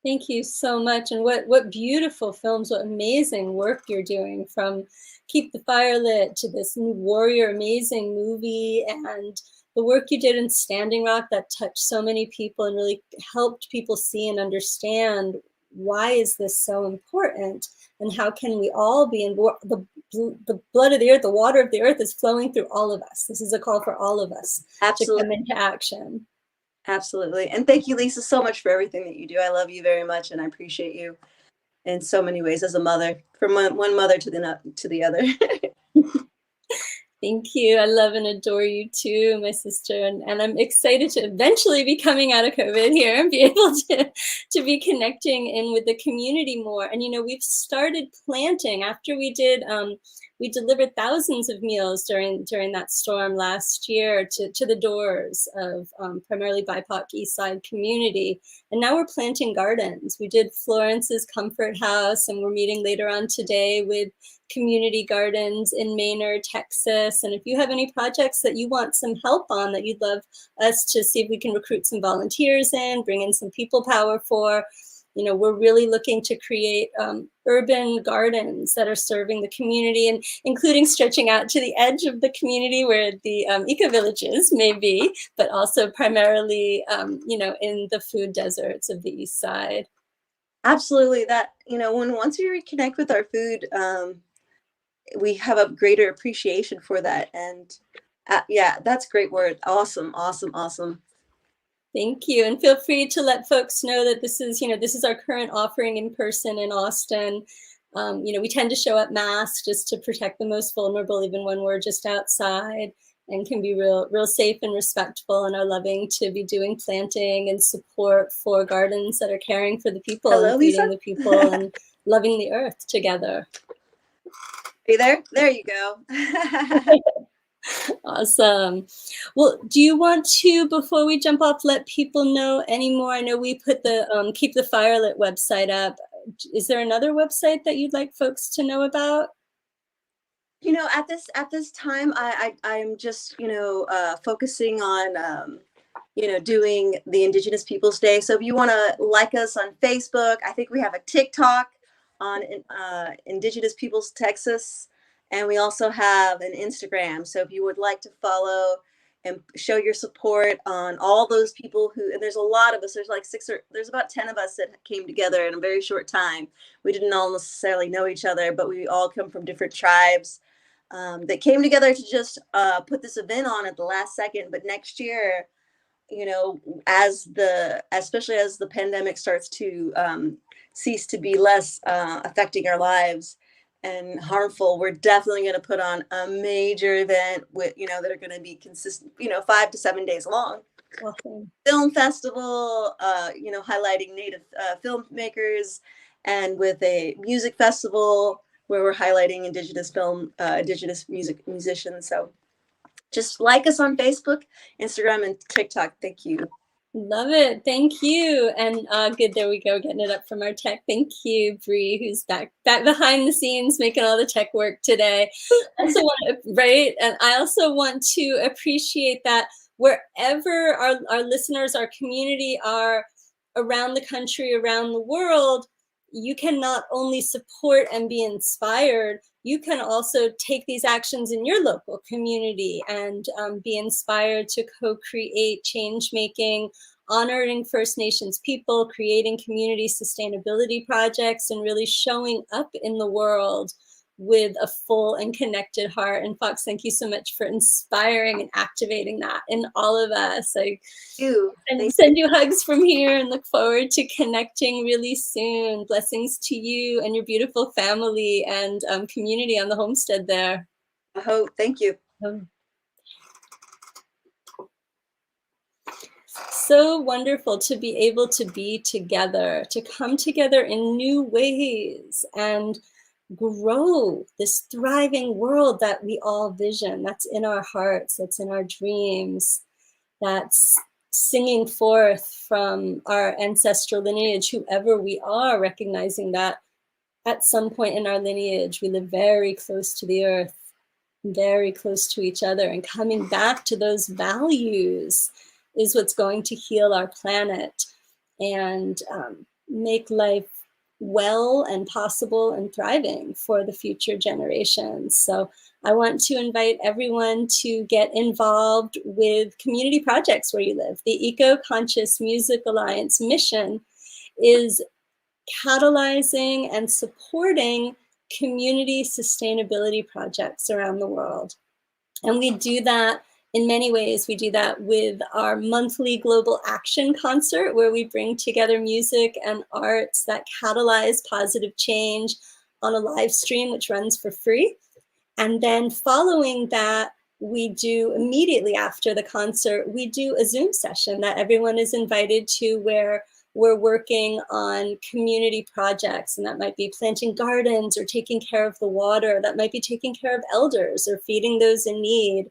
Thank you so much. And what beautiful films, what amazing work you're doing, from Keep the Fire Lit to this new Warrior, amazing movie, and the work you did in Standing Rock that touched so many people and really helped people see and understand why is this so important, and how can we all be in the blood of the earth, the water of the earth is flowing through all of us. This is a call for all of us to come into action. Absolutely. And thank you, Lisa, so much for everything that you do. I love you very much, and I appreciate you in so many ways as a mother, from one mother to the other. Thank you. I love and adore you too, my sister. And I'm excited to eventually be coming out of COVID here and be able to be connecting in with the community more. And, we've started planting after we delivered thousands of meals during that storm last year to the doors of primarily BIPOC East Side community. And now we're planting gardens. We did Florence's Comfort House, and we're meeting later on today with community gardens in Maynard, Texas. And if you have any projects that you want some help on, that you'd love us to see if we can recruit some volunteers in, bring in some people power for, we're really looking to create urban gardens that are serving the community, and including stretching out to the edge of the community where the eco-villages may be, but also primarily, in the food deserts of the East Side. Absolutely. That, once we reconnect with our food, we have a greater appreciation for that. And yeah, that's a great word. Awesome, awesome, awesome. Thank you. And feel free to let folks know that this is our current offering in person in Austin. We tend to show up masked just to protect the most vulnerable, even when we're just outside, and can be real safe and respectful, and are loving to be doing planting and support for gardens that are caring for the people. Hello, and feeding Lisa? the people and loving the earth together. Are you there? There you go. Awesome. Well, do you want to, before we jump off, let people know any more? I know we put the Keep the Fire Lit website up. Is there another website that you'd like folks to know about? At this time, I'm just, focusing on doing the Indigenous Peoples Day. So if you want to like us on Facebook, I think we have a TikTok on Indigenous Peoples Texas, and we also have an Instagram. So if you would like to follow and show your support on all those people and there's a lot of us, there's about 10 of us that came together in a very short time. We didn't all necessarily know each other, but we all come from different tribes that came together to just put this event on at the last second. But next year, especially as the pandemic starts to cease to be less affecting our lives and harmful, we're definitely going to put on a major event with, that are going to be consistent, 5 to 7 days long. Awesome. Film festival, highlighting Native filmmakers, and with a music festival where we're highlighting Indigenous musicians. So just like us on Facebook, Instagram, and TikTok. Thank you. Love it. Thank you. And good, there we go, getting it up from our tech. Thank you, Bree, who's back behind the scenes making all the tech work today. Right? And I also want to appreciate that wherever our listeners, our community are around the country, around the world, you can not only support and be inspired, you can also take these actions in your local community and be inspired to co-create change-making, honoring First Nations people, creating community sustainability projects, and really showing up in the world with a full and connected heart. And Fox, thank you so much for inspiring and activating that in all of us. Send you hugs from here and look forward to connecting really soon. Blessings to you and your beautiful family and community on the homestead there. I hope. Thank you. So wonderful to be able to be together, to come together in new ways and grow this thriving world that we all vision, that's in our hearts, that's in our dreams, that's singing forth from our ancestral lineage, whoever we are, recognizing that at some point in our lineage, we live very close to the earth, very close to each other, and coming back to those values is what's going to heal our planet and make life well and possible and thriving for the future generations. So I want to invite everyone to get involved with community projects where you live. The Eco-Conscious Music Alliance mission is catalyzing and supporting community sustainability projects around the world. And we do that in many ways. We do that with our monthly Global Action Concert, where we bring together music and arts that catalyze positive change on a live stream, which runs for free. And then following that, we do immediately after the concert, we do a Zoom session that everyone is invited to, where we're working on community projects. And that might be planting gardens or taking care of the water. That might be taking care of elders or feeding those in need,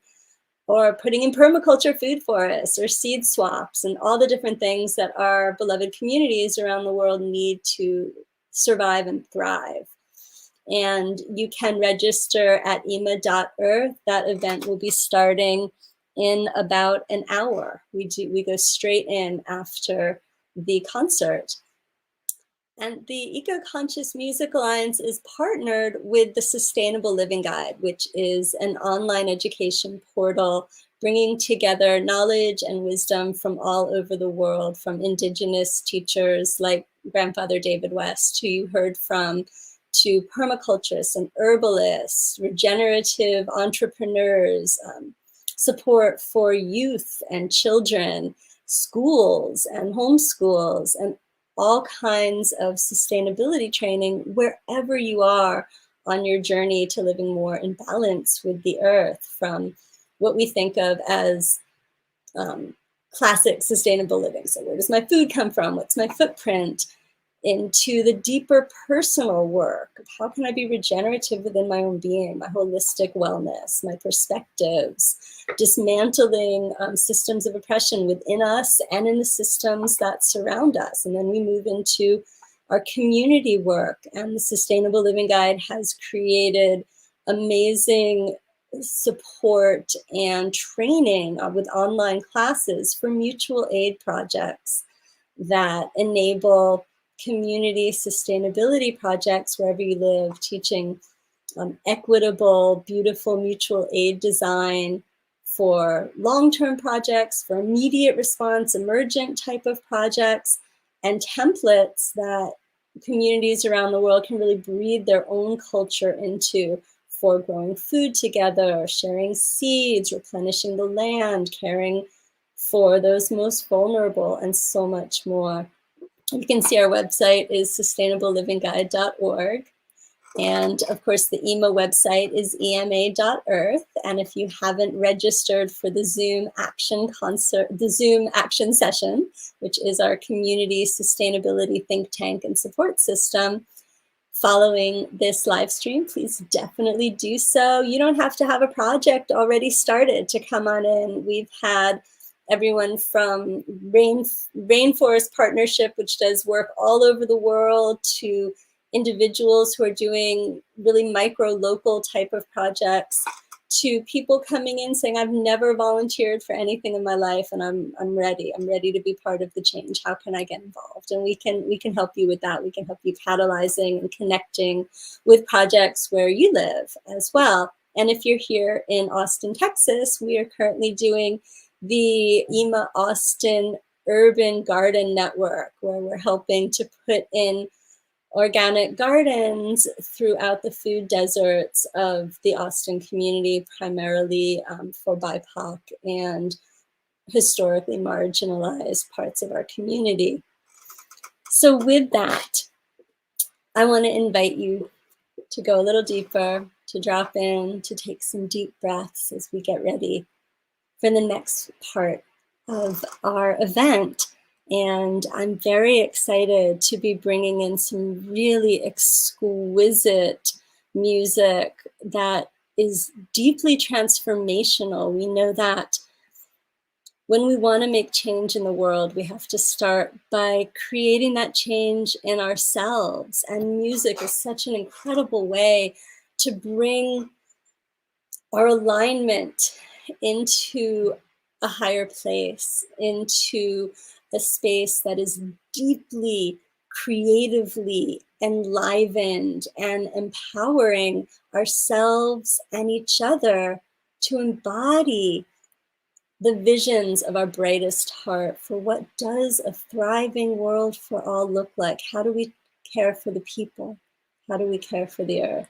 or putting in permaculture food forests or seed swaps and all the different things that our beloved communities around the world need to survive and thrive. And you can register at ema.earth. That event will be starting in about an hour. We go straight in after the concert. And the Eco-Conscious Music Alliance is partnered with the Sustainable Living Guide, which is an online education portal bringing together knowledge and wisdom from all over the world, from Indigenous teachers like Grandfather David West, who you heard from, to permaculturists and herbalists, regenerative entrepreneurs, support for youth and children, schools and homeschools, and all kinds of sustainability training wherever you are on your journey to living more in balance with the earth, from what we think of as classic sustainable living. So where does my food come from? What's my footprint? Into the deeper personal work of how can I be regenerative within my own being, my holistic wellness, my perspectives, dismantling systems of oppression within us and in the systems that surround us. And then we move into our community work, and the Sustainable Living Guide has created amazing support and training with online classes for mutual aid projects that enable community sustainability projects wherever you live, teaching equitable, beautiful mutual aid design for long-term projects, for immediate response, emergent type of projects, and templates that communities around the world can really breathe their own culture into, for growing food together, sharing seeds, replenishing the land, caring for those most vulnerable, and so much more. You can see our website is sustainablelivingguide.org. And of course, the EMA website is ema.earth. And if you haven't registered for the Zoom action concert, the Zoom action session, which is our community sustainability think tank and support system, following this live stream, please definitely do so. You don't have to have a project already started to come on in. We've had everyone from Rainforest Partnership, which does work all over the world, to individuals who are doing really micro local type of projects, to people coming in saying, I've never volunteered for anything in my life and I'm ready to be part of the change. How can I get involved? And we can help you with that. We can help you catalyzing and connecting with projects where you live as well. And if you're here in Austin, Texas, we are currently doing the EMA Austin Urban Garden Network, where we're helping to put in organic gardens throughout the food deserts of the Austin community, primarily for BIPOC and historically marginalized parts of our community. So with that, I want to invite you to go a little deeper, to drop in, to take some deep breaths as we get ready for the next part of our event. And I'm very excited to be bringing in some really exquisite music that is deeply transformational. We know that when we want to make change in the world, we have to start by creating that change in ourselves. And music is such an incredible way to bring our alignment into a higher place, into a space that is deeply, creatively enlivened and empowering ourselves and each other to embody the visions of our brightest heart for what does a thriving world for all look like? How do we care for the people? How do we care for the earth?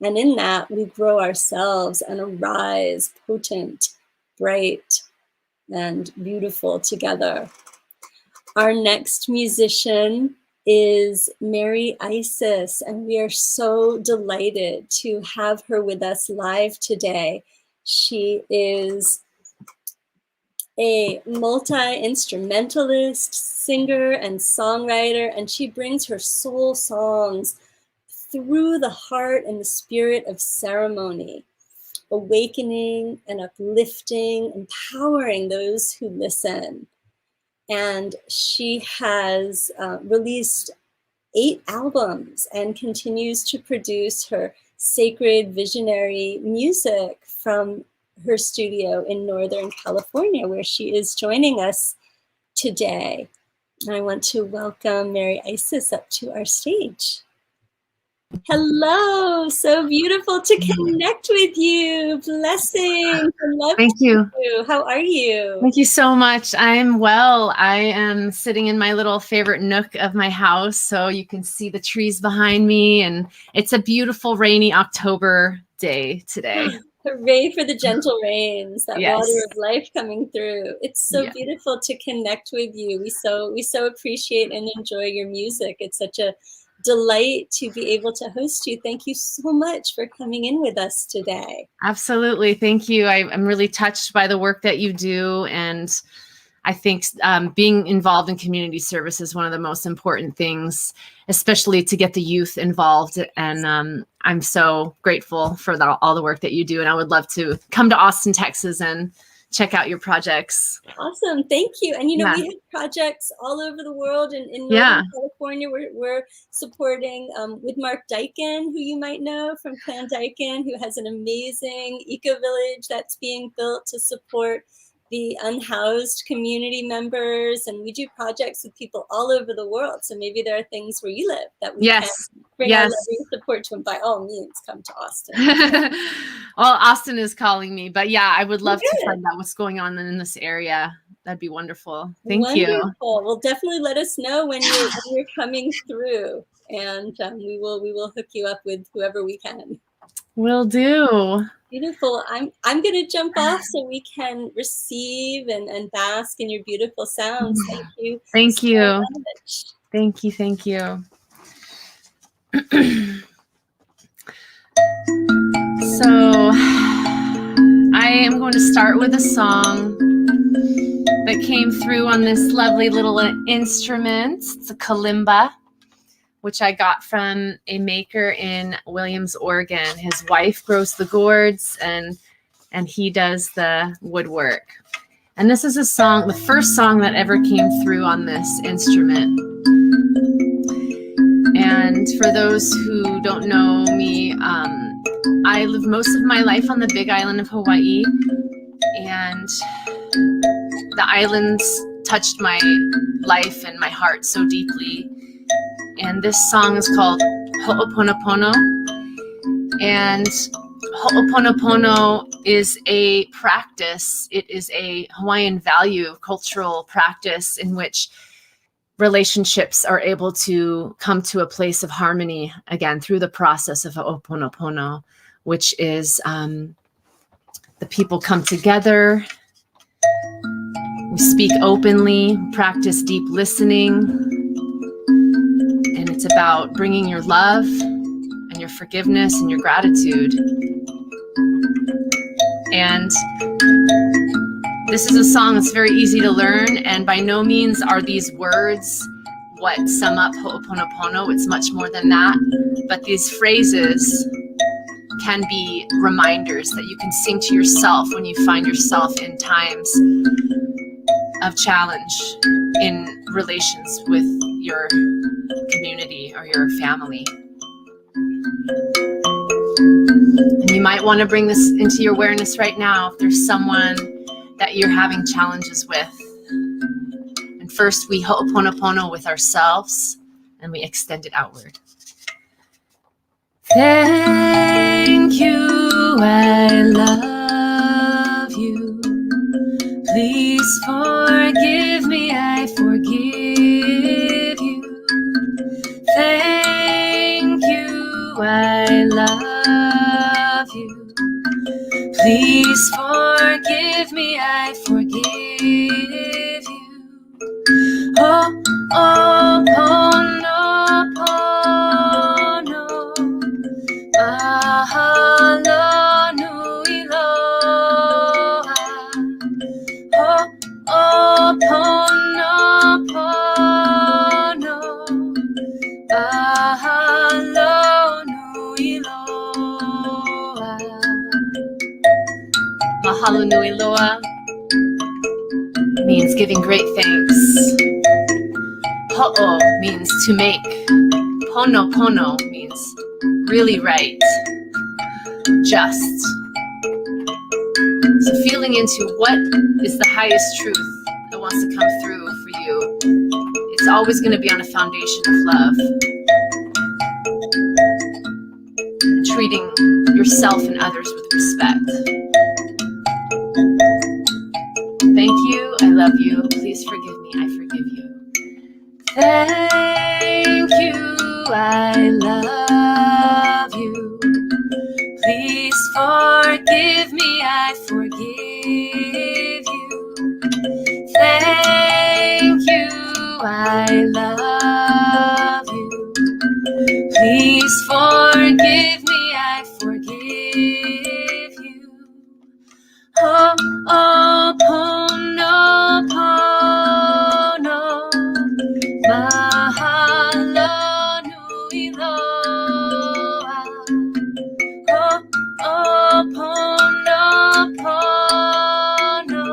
And in that, we grow ourselves and arise potent, bright, and beautiful together. Our next musician is Mary Isis, and we are so delighted to have her with us live today. She is a multi-instrumentalist, singer, and songwriter, and she brings her soul songs through the heart and the spirit of ceremony, awakening and uplifting, empowering those who listen. And she has released 8 albums and continues to produce her sacred visionary music from her studio in Northern California, where she is joining us today. I want to welcome Mary Isis up to our stage. Hello, so beautiful to connect with you. Blessings and love Thank you. to you. How are you? Thank you so much. I'm well. I am sitting in my little favorite nook of my house, so you can see the trees behind me, and it's a beautiful rainy October day today. Hooray for the gentle rains, that Yes. water of life coming through. It's so beautiful to connect with you. We so appreciate and enjoy your music. It's such a delight to be able to host you. Thank you so much for coming in with us today. Absolutely. Thank you. I'm really touched by the work that you do. And I think being involved in community service is one of the most important things, especially to get the youth involved. And I'm so grateful for all the work that you do. And I would love to come to Austin, Texas and check out your projects. Awesome. Thank you. And, Yeah. we have projects all over the world. In Yeah. Northern California, we're supporting with Mark Dyken, who you might know from Clan Dyken, who has an amazing eco-village that's being built to support the unhoused community members. And we do projects with people all over the world. So maybe there are things where you live that we can bring our loving support to, and by all means, come to Austin. Well, Austin is calling me, but yeah, I would love to find out what's going on in this area. That'd be wonderful. Thank you. Well, definitely let us know when you're coming through, and we will hook you up with whoever we can. Will do. Beautiful. I'm going to jump off so we can receive and bask in your beautiful sounds. Thank you. Thank you. Much. Thank you. Thank you. So I am going to start with a song that came through on this lovely little instrument. It's a kalimba, which I got from a maker in Williams, Oregon. His wife grows the gourds and he does the woodwork. And this is a song, the first song that ever came through on this instrument. And for those who don't know me, I live most of my life on the big island of Hawaii, and the islands touched my life and my heart so deeply. And this song is called Ho'oponopono. And Ho'oponopono is a practice. It is a Hawaiian value, cultural practice in which relationships are able to come to a place of harmony again through the process of Ho'oponopono, which is the people come together, we speak openly, practice deep listening, and it's about bringing your love and your forgiveness and your gratitude. And this is a song that's very easy to learn, and by no means are these words what sum up Ho'oponopono. It's much more than that. But these phrases can be reminders that you can sing to yourself when you find yourself in times of challenge in relations with your community or your family. And you might want to bring this into your awareness right now if there's someone that you're having challenges with. And first we Ho'oponopono with ourselves and we extend it outward. Thank you, I love you. Please forgive me, I forgive you. Thank you, I love you. Please forgive me, I forgive you. Ho'oponopono, mahalo nui loa. Ho'oponopono, mahalo nui loa. Mahalo nui loa means giving great thanks. Ho'o means to make. Pono means really right, just. So feeling into what is the highest truth that wants to come through for you. It's always going to be on a foundation of love. And treating yourself and others with respect. Thank you, I love you, please forgive me, I forgive you. Thank you, I love you. Please forgive me, I forgive you. Thank you, I love you. Please forgive me, I forgive you. Ho'oponopono, mahalo nui loa. Ho'oponopono,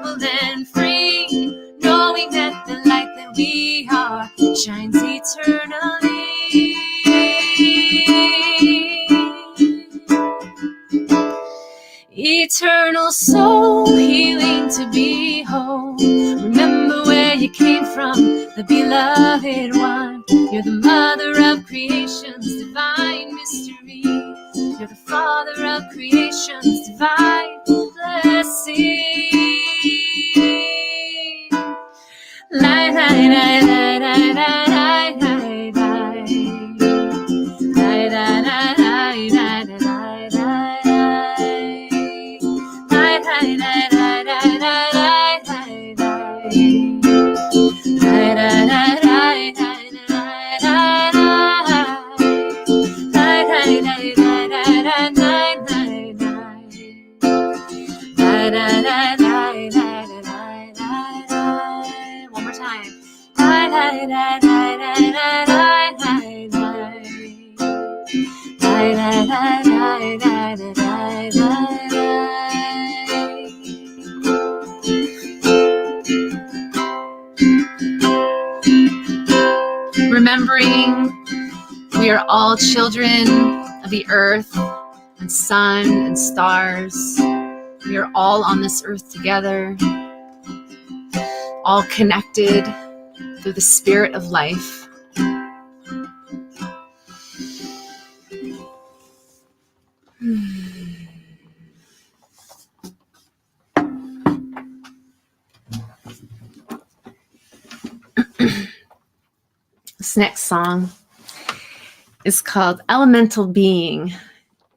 eternal soul, healing to behold. Remember where you came from, the beloved one. You're the mother of creation's divine mystery. You're the father of creation's divine blessing. Light, light, light, light, light, light, light, light, light, light, light, light, light, one more time. Remembering we are all children of the earth and sun and stars. We are all on this earth together, all connected through the spirit of life. This next song is called Elemental Being,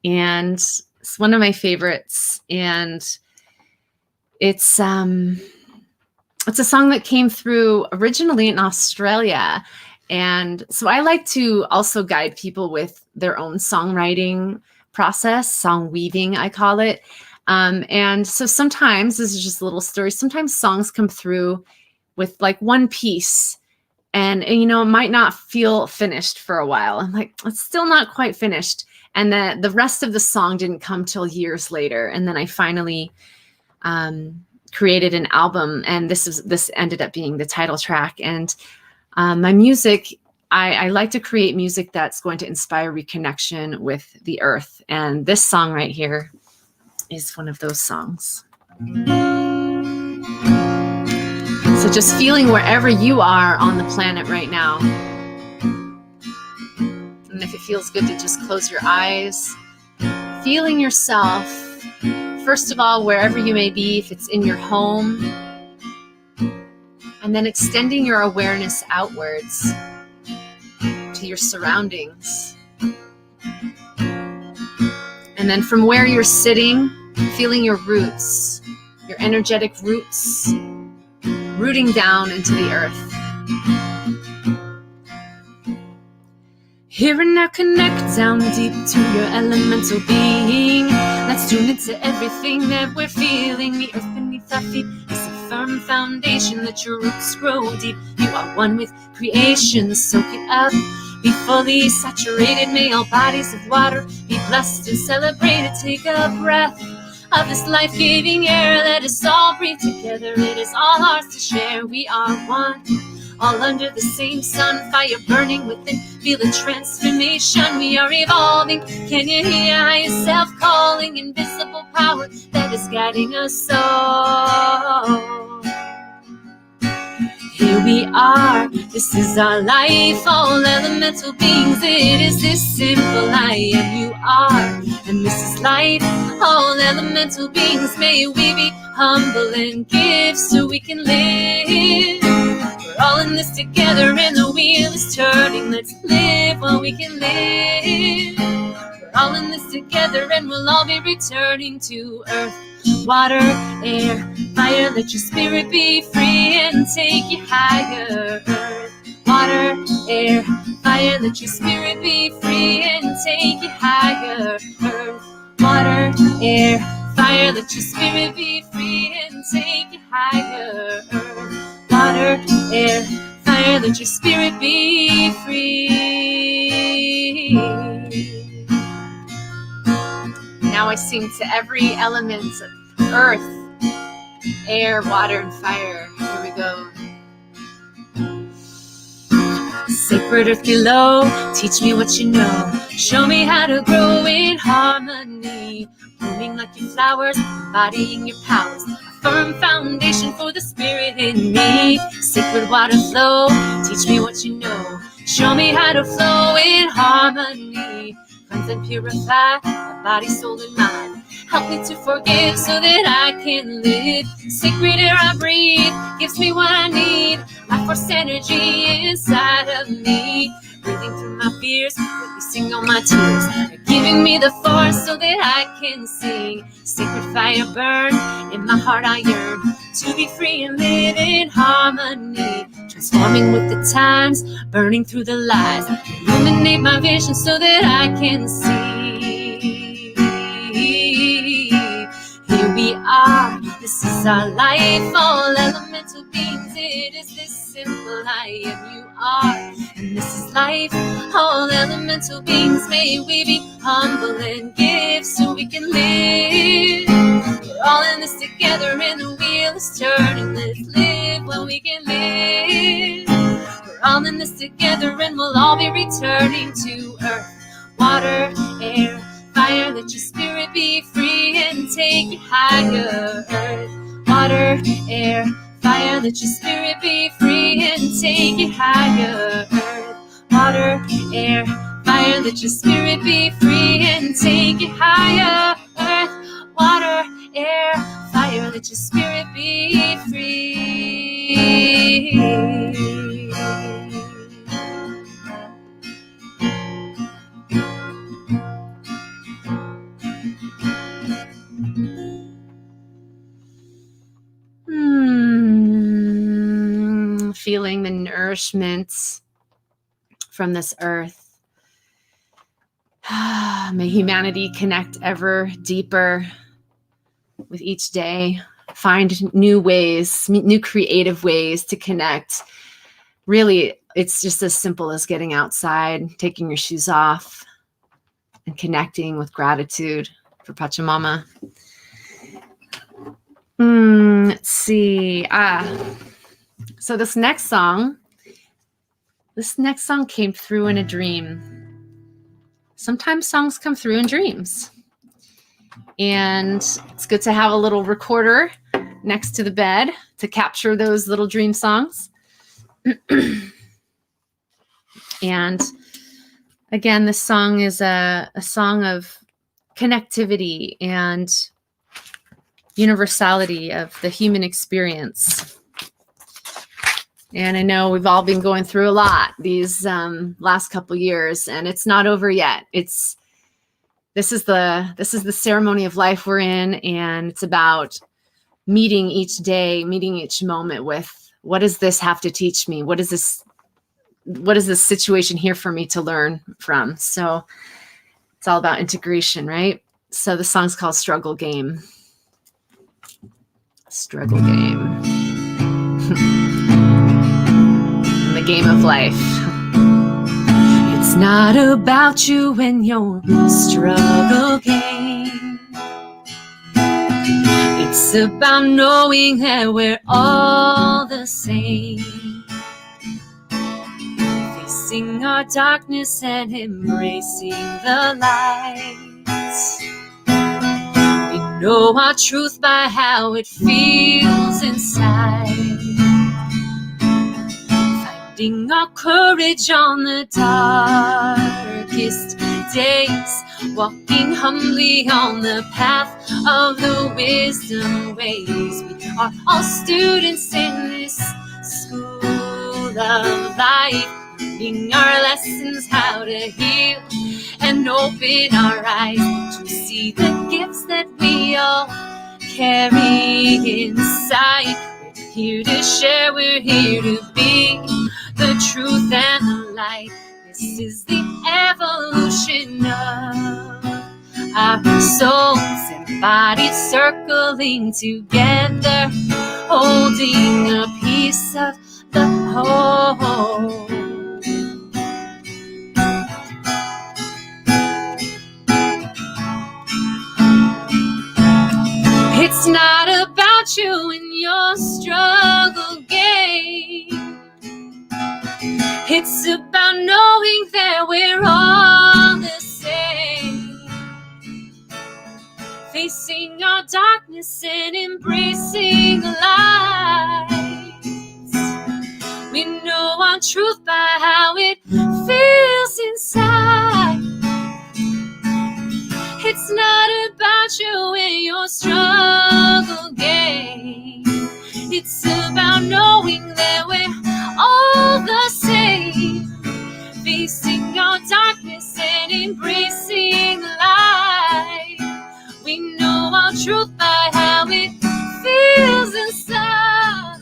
and it's one of my favorites. And it's a song that came through originally in Australia. And so I like to also guide people with their own songwriting process, song weaving, I call it. And so sometimes, this is just a little story, sometimes songs come through with like one piece, and you know, it might not feel finished for a while. I'm like, it's still not quite finished. And the rest of the song didn't come till years later. And then I finally created an album, and this ended up being the title track. And my music, I like to create music that's going to inspire reconnection with the earth. And this song right here is one of those songs. So just feeling wherever you are on the planet right now. And if it feels good to just close your eyes, feeling yourself, first of all, wherever you may be, if it's in your home, and then extending your awareness outwards to your surroundings. And then from where you're sitting, feeling your roots, your energetic roots, rooting down into the earth. Here and now, connect down deep to your elemental being. Let's tune into everything that we're feeling. The earth beneath our feet is a firm foundation. Let your roots grow deep. You are one with creation. Soak it up. Be fully saturated. May all bodies of water be blessed and celebrated. Take a breath of this life-giving air. Let us all breathe together. It is all ours to share. We are one, all under the same sun. Fire burning within. Feel the transformation. We are evolving. Can you hear yourself calling? Invisible power that is guiding us all. Here we are, this is our life, all elemental beings. It is this simple, I am, you are, and this is life, all elemental beings. May we be humble and give so we can live. We're all in this together and the wheel is turning. Let's live while we can live. We're all in this together and we'll all be returning to earth. Water, air, fire, let your spirit be free and take you higher. Earth, water, air, fire, let your spirit be free and take you higher. Earth, water, air, fire, let your spirit be free and take you higher. Earth, water, air, fire, let your spirit be free. Now I sing to every element of earth, air, water, and fire. Here we go. Sacred sacred earth below. Teach me what you know. Show me how to grow in harmony. Blooming like your flowers, embodying your powers. A firm foundation for the spirit in me. Sacred water flow. Teach me what you know. Show me how to flow in harmony. Cleanse and purify my body, soul, and mind. Help me to forgive so that I can live. Sacred air I breathe gives me what I need. Life force energy inside of me. Breathing through my fears, releasing all my tears. You're giving me the force so that I can sing. Sacred fire burn, in my heart I yearn to be free and live in harmony. Transforming with the times, burning through the lies. Illuminate my vision so that I can see. Here we are, this is our life. All elemental beings, it is this simple. I am, you are, and this is life. All elemental beings, may we be humble and give so we can live. We're all in this together and the wheel is turning. Let's live while we can live. We're all in this together and we'll all be returning to earth. Water, air, fire, let your spirit be free and take you higher. Earth, water, air, fire, let your spirit be free and take you higher. Earth, water, air, fire, let your spirit be free and take you higher. Earth, water, air, fire, let your spirit be free. Feeling the nourishment from this earth. May humanity connect ever deeper with each day. Find new ways, new creative ways to connect. Really, it's just as simple as getting outside, taking your shoes off, and connecting with gratitude for Pachamama. Let's see. So this next song came through in a dream. Sometimes songs come through in dreams. And it's good to have a little recorder next to the bed to capture those little dream songs. And again, this song is a song of connectivity and universality of the human experience. And I know we've all been going through a lot these last couple years, and it's not over yet. This is the ceremony of life we're in, and it's about meeting each day, meeting each moment with, what does this have to teach me? What is this situation here for me to learn from? So it's all about integration, right? So the song's called Struggle Game. Struggle Game. The game of life. It's not about you and your struggle game. It's about knowing that we're all the same. Facing our darkness and embracing the light. We know our truth by how it feels inside. Finding our courage on the darkest days. Walking humbly on the path of the wisdom ways. We are all students in this school of life. Learning our lessons, how to heal and open our eyes to see the gifts that we all carry inside. We're here to share, we're here to be the truth and the light. This is the evolution of our souls and bodies circling together, holding a piece of the whole. It's not about you and your struggle game. It's It's about knowing that we're all the same, facing our darkness and embracing the light. We know our truth by how it feels inside. It's not about you and your struggle game. It's about knowing that we're all the same, facing our darkness and embracing light. We know our truth by how it feels inside.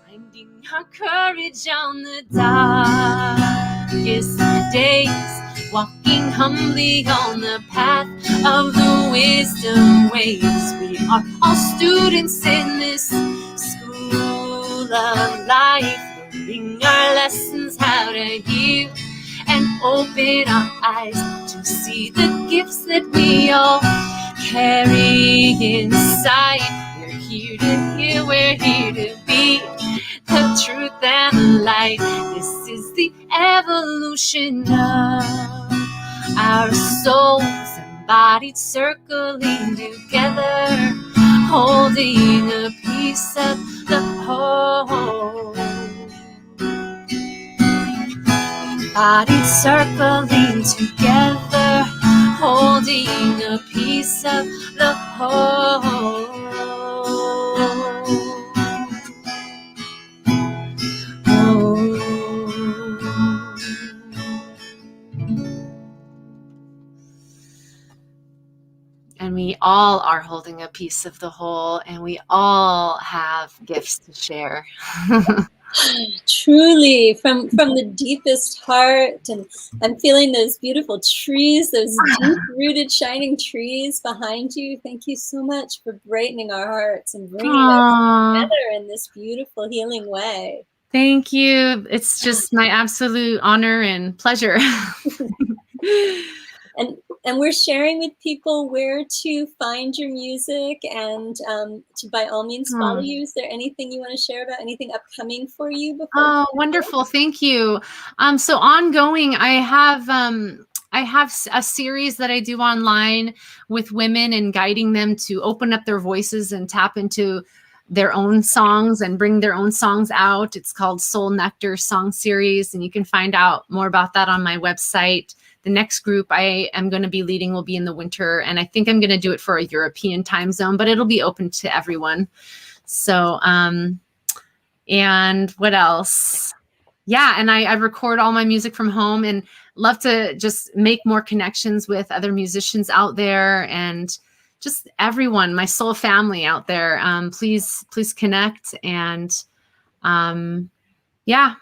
Finding our courage on the darkest days, walking humbly on the path of the wisdom ways. We are all students in this school of life, learning our lessons how to hear and open our eyes to see the gifts that we all carry inside. We're here to hear, we're here to be the truth and the light. This is the evolution of our souls embodied, circling together, holding a piece of the whole. Embodied, circling together, holding a piece of the whole. And we all are holding a piece of the whole, and we all have gifts to share. Truly, from the deepest heart, and I'm feeling those beautiful trees, those deep-rooted, shining trees behind you. Thank you so much for brightening our hearts and bringing us together in this beautiful, healing way. Thank you. It's just my absolute honor and pleasure. And we're sharing with people where to find your music and to by all means follow you. Is there anything you want to share about anything upcoming for you before? Oh, wonderful. Thank you. So ongoing, I have a series that I do online with women and guiding them to open up their voices and tap into their own songs and bring their own songs out. It's called Soul Nectar Song Series, and you can find out more about that on my website. The next group I am going to be leading will be in the winter, and I think I'm going to do it for a European time zone, but it'll be open to everyone. So, and what else? Yeah, and I record all my music from home and love to just make more connections with other musicians out there and just everyone, my soul family out there. Please connect. And yeah,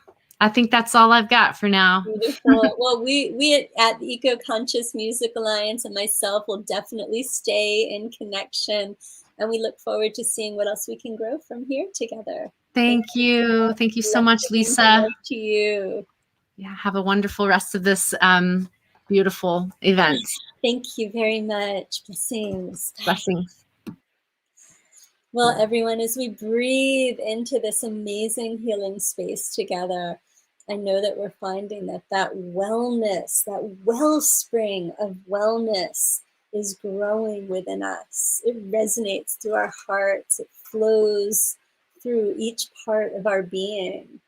I think that's all I've got for now. Beautiful. Well, we at the Eco Conscious Music Alliance and myself will definitely stay in connection, and we look forward to seeing what else we can grow from here together. Thank you. Thank you so much, Lisa. To you. Yeah, have a wonderful rest of this beautiful event. Thank you very much. Blessings. Blessings. Well, everyone, as we breathe into this amazing healing space together, I know that we're finding that wellness, that wellspring of wellness is growing within us. It resonates through our hearts. It flows through each part of our being.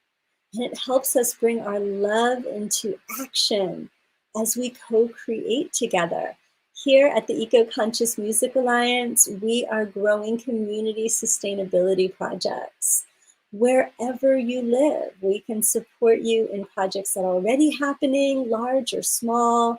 And it helps us bring our love into action as we co-create together. Here at the Eco Conscious Music Alliance, we are growing community sustainability projects. Wherever you live, we can support you in projects that are already happening, large or small,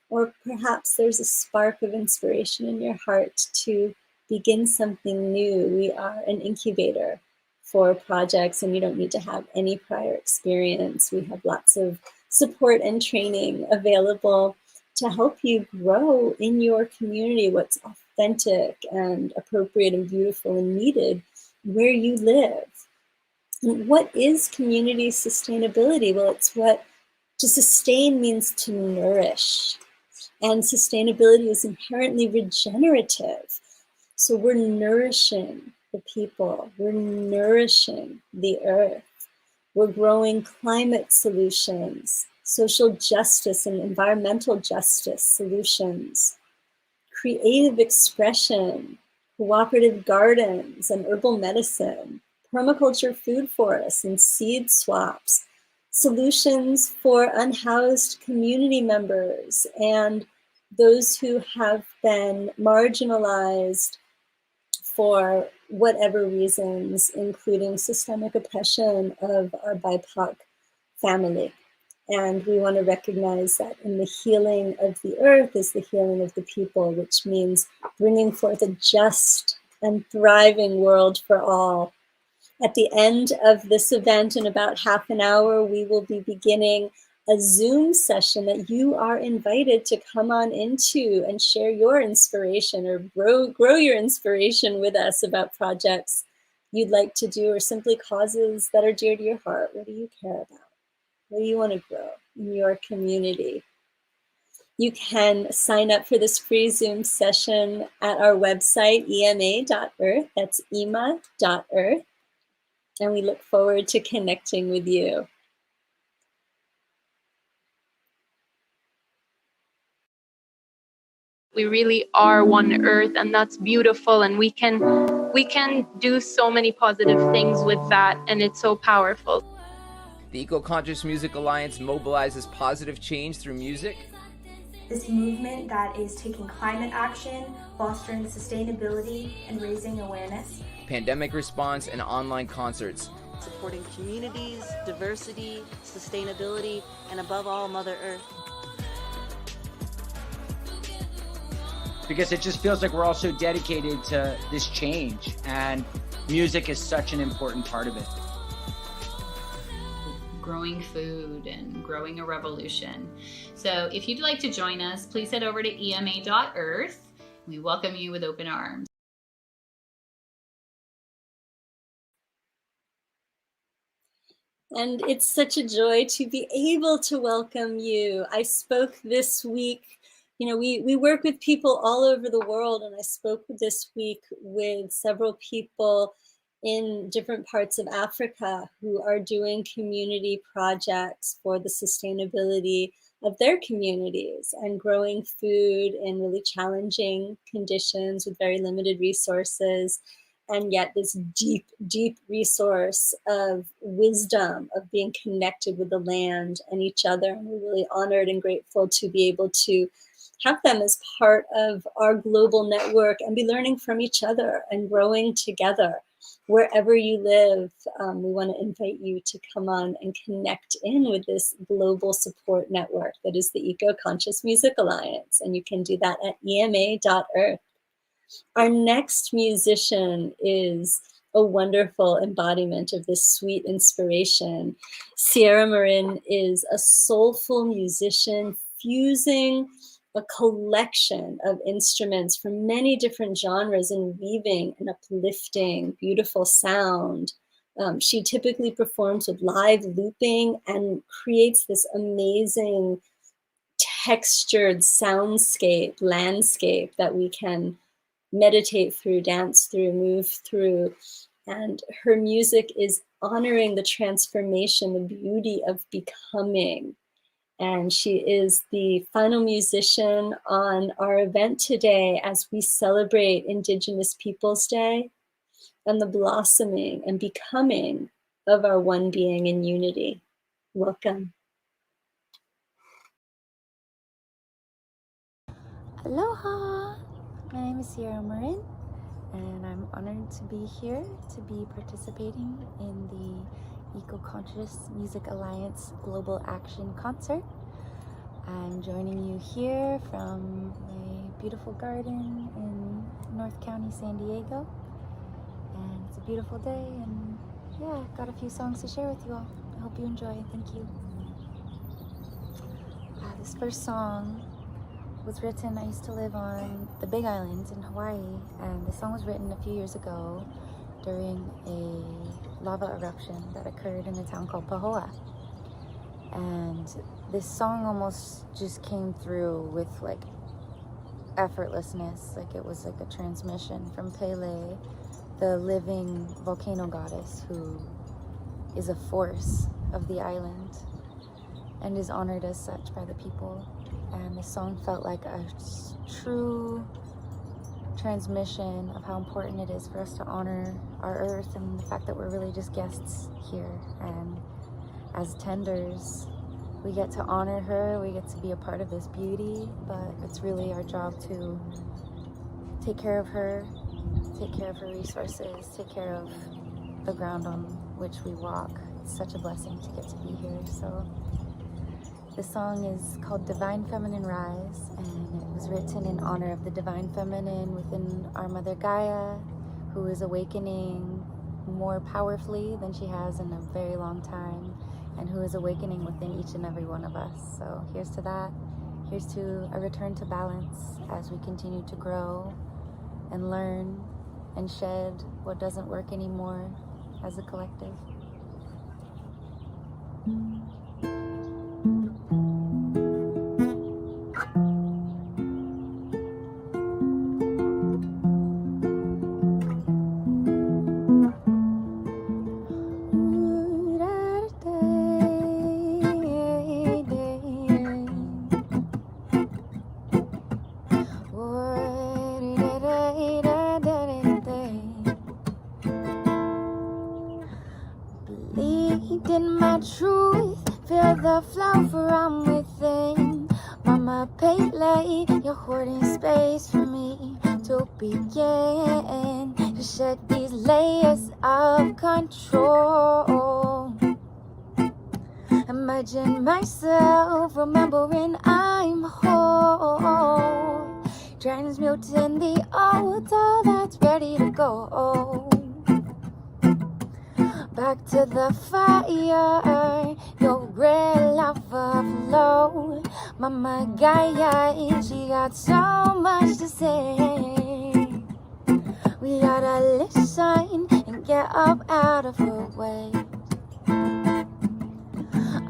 or perhaps there's a spark of inspiration in your heart to begin something new. We are an incubator for projects, and you don't need to have any prior experience. We have lots of support and training available to help you grow in your community what's authentic and appropriate and beautiful and needed where you live. And what is community sustainability? Well, it's what to sustain means to nourish. And sustainability is inherently regenerative. So we're nourishing the people, we're nourishing the earth. We're growing climate solutions, social justice and environmental justice solutions, creative expression, cooperative gardens and herbal medicine, permaculture food forests and seed swaps, solutions for unhoused community members and those who have been marginalized for whatever reasons, including systemic oppression of our BIPOC family. And we want to recognize that in the healing of the earth is the healing of the people, which means bringing forth a just and thriving world for all. At the end of this event, in about half an hour, we will be beginning a Zoom session that you are invited to come on into and share your inspiration or grow your inspiration with us about projects you'd like to do or simply causes that are dear to your heart. What do you care about? What do you want to grow in your community? You can sign up for this free Zoom session at our website, ema.earth. That's ema.earth. And we look forward to connecting with you. We really are one earth, and that's beautiful, and we can do so many positive things with that, and it's so powerful. The Eco-Conscious Music Alliance mobilizes positive change through music. This movement that is taking climate action, fostering sustainability, and raising awareness. Pandemic response and online concerts. Supporting communities, diversity, sustainability, and above all, Mother Earth. Because it just feels like we're all so dedicated to this change, and music is such an important part of it. Growing food and growing a revolution. So if you'd like to join us, please head over to ema.earth. We welcome you with open arms. And it's such a joy to be able to welcome you. I spoke this week, we work with people all over the world, and I spoke this week with several people in different parts of Africa who are doing community projects for the sustainability of their communities and growing food in really challenging conditions with very limited resources. And yet this deep, deep resource of wisdom, of being connected with the land and each other. And we're really honored and grateful to be able to have them as part of our global network and be learning from each other and growing together. Wherever you live, we want to invite you to come on and connect in with this global support network that is the Eco-Conscious Music Alliance. And you can do that at ema.earth. Our next musician is a wonderful embodiment of this sweet inspiration. Sierra Marin is a soulful musician fusing a collection of instruments from many different genres and weaving an uplifting, beautiful sound. She typically performs with live looping and creates this amazing textured soundscape, landscape that we can meditate through, dance through, move through. And her music is honoring the transformation, the beauty of becoming. And she is the final musician on our event today as we celebrate Indigenous Peoples Day and the blossoming and becoming of our one being in unity. Welcome. Aloha! My name is Sierra Marin, and I'm honored to be here to be participating in the Eco-Conscious Music Alliance Global Action Concert. I'm joining you here from my beautiful garden in North County, San Diego. And it's a beautiful day, and yeah, got a few songs to share with you all. I hope you enjoy. Thank you. This first song was written, I used to live on the Big Island in Hawaii, and the song was written a few years ago during a lava eruption that occurred in a town called Pahoa. And this song almost just came through with like effortlessness, like it was like a transmission from Pele, the living volcano goddess who is a force of the island and is honored as such by the people. And the song felt like a true transmission of how important it is for us to honor our earth and the fact that we're really just guests here. And as tenders, we get to honor her, we get to be a part of this beauty, but it's really our job to take care of her, take care of her resources, take care of the ground on which we walk. It's such a blessing to get to be here. So the song is called Divine Feminine Rise, and it was written in honor of the Divine Feminine within our Mother Gaia, who is awakening more powerfully than she has in a very long time, and who is awakening within each and every one of us. So here's to that. Here's to a return to balance as we continue to grow and learn and shed what doesn't work anymore as a collective. Bleed in my truth, feel the flow from within. Mama, Pele, you're holding space for me to begin to shed these layers of control. Imagine myself remembering I'm whole, transmuting the old, all that's ready to go. Back to the fire, your red lava flow. Mama Gaia, she got so much to say. We gotta listen and get up out of her way.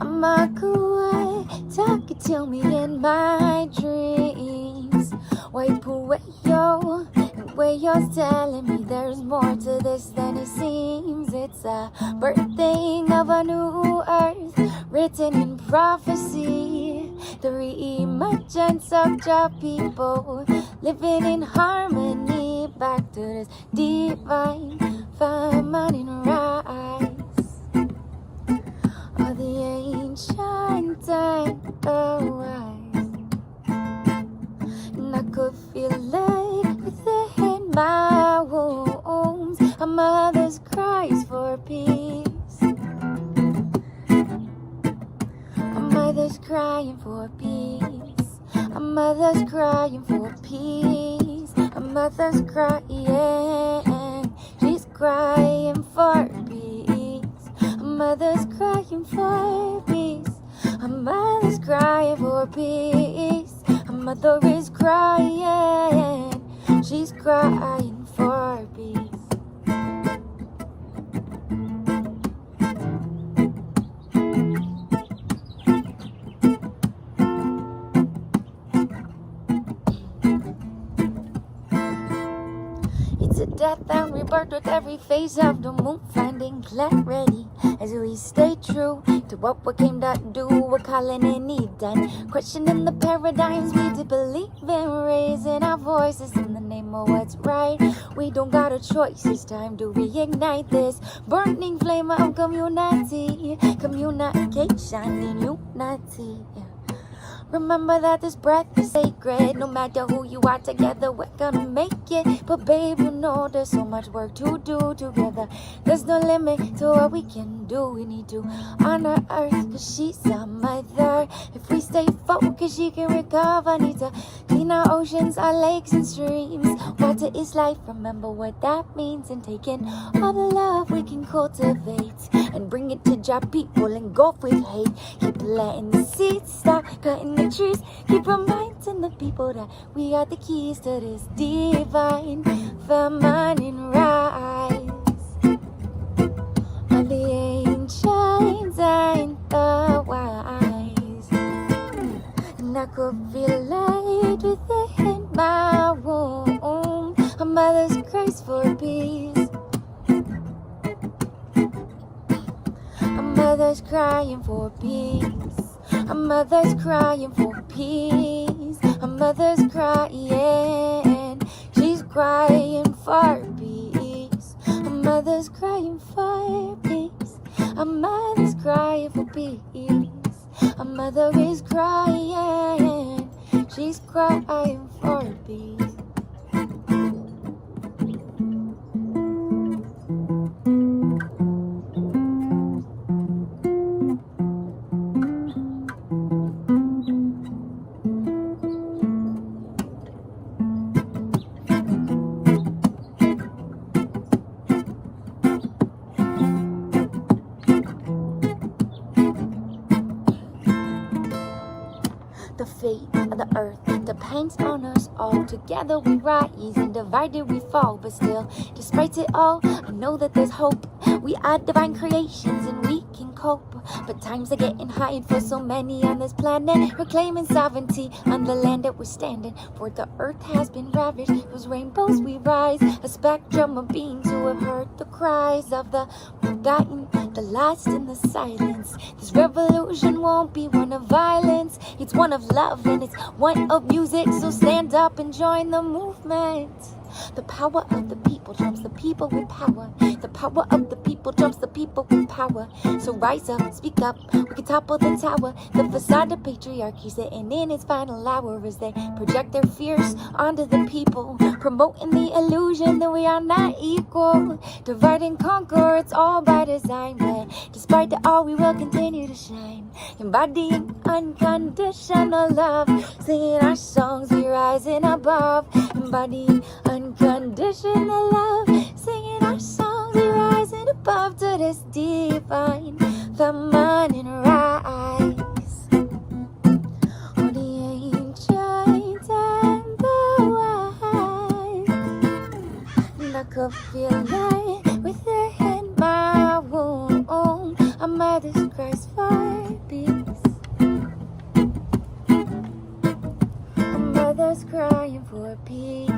I'ma go talk it to me in my dreams. Wipe away your way you're telling me there's more to this than it seems. It's a birthing of a new earth written in prophecy. The re-emergence of your people living in harmony. Back to this divine feminine rise of the ancient and the wise. And I could feel like within my wounds a mother's cries for peace. A mother's crying for peace. A mother's crying for peace. A mother's crying, she's crying for peace. A mother's crying for peace. A mother's crying for peace. A mother is crying, she's crying for peace. It's a death and rebirth with every phase of the moon, finding clarity as we stay true to what we came to do. We're calling it need done, questioning the paradigms we did believe in, raising our voices in the name of what's right. We don't got a choice, it's time to reignite this burning flame of community, communication in unity. Remember that this breath is sacred. No matter who you are, together we're gonna make it. But babe, you know there's so much work to do together. There's no limit to what we can do. We need to honor Earth, cause she's our mother. If we stay focused, she can recover. Need to clean our oceans, our lakes and streams. Water is life, remember what that means. And taking all the love we can cultivate and bring it to job people engulfed with hate. Keep letting the seeds stop cutting the trees. Keep reminding the people that we are the keys to this divine feminine rise of the ancients and the wise. And I could feel light within my womb, a mother's cries for peace. mother's crying for peace. A mother's crying for peace. A mother's crying. She's crying for peace. A mother's crying for peace. A mother's crying for peace. A mother is crying. She's crying for peace. The fate of the earth depends on us all. Together we rise and divided we fall. But still, despite it all, I know that there's hope. We are divine creations and we can cope. But times are getting hard for so many on this planet. Reclaiming sovereignty on the land that we're standing. For the earth has been ravaged. Those rainbows we rise. A spectrum of beings who have heard the cries of the forgotten, the lost in the silence. This revolution won't be one of violence. It's one of love and it's one of music. So stand up and join the movement. The power of the people trumps the people with power. The power of the people trumps the people with power. So rise up, speak up, we can topple the tower. The facade of patriarchy sitting in its final hour as they project their fears onto the people, promoting the illusion that we are not equal. Divide and conquer, it's all by design. But despite it all, we will continue to shine. Embodying unconditional love, singing our songs, we rising above. Embodying unconditional love, singing our songs, we rising above to this divine feminine rise. Oh, the ancient and the wise, and I could feel like within my womb, a mother's cries for peace. A mother's crying for peace.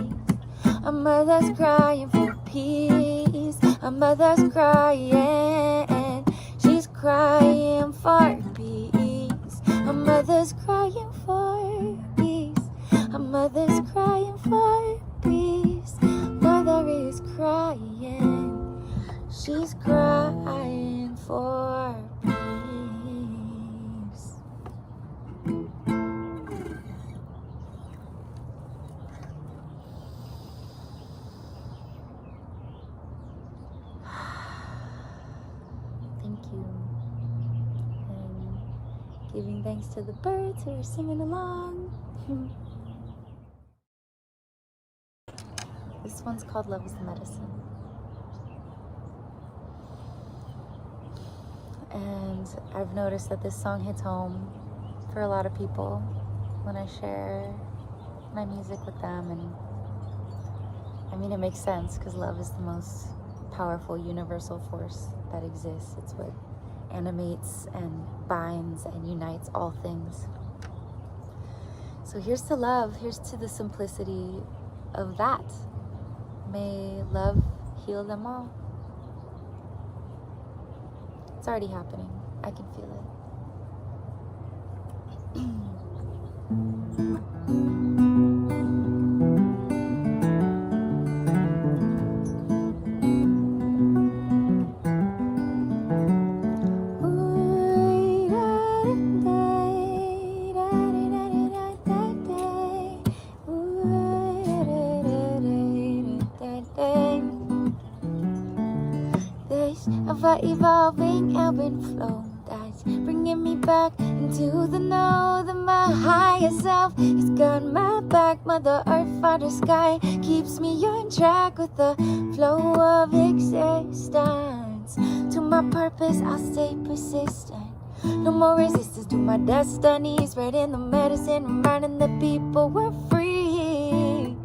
A mother's crying for peace. A mother's crying. She's crying for peace. A mother's crying for peace. A mother's crying for peace. Mother is crying. She's crying for peace. Thank you. And giving thanks to the birds who are singing along. This one's called Love is the Medicine. And I've noticed that this song hits home for a lot of people when I share my music with them. And I mean, it makes sense because love is the most powerful universal force that exists. It's what animates and binds and unites all things. So here's to love. Here's to the simplicity of that. May love heal them all. It's already happening. I can feel it. There's a evolving ebb and flow that's bringing me back into the know that my higher self has got my back. Mother Earth, Father Sky keeps me on track with the flow of existence. To my purpose, I'll stay persistent. No more resistance to my destiny. Spreading the medicine, reminding the people we're free.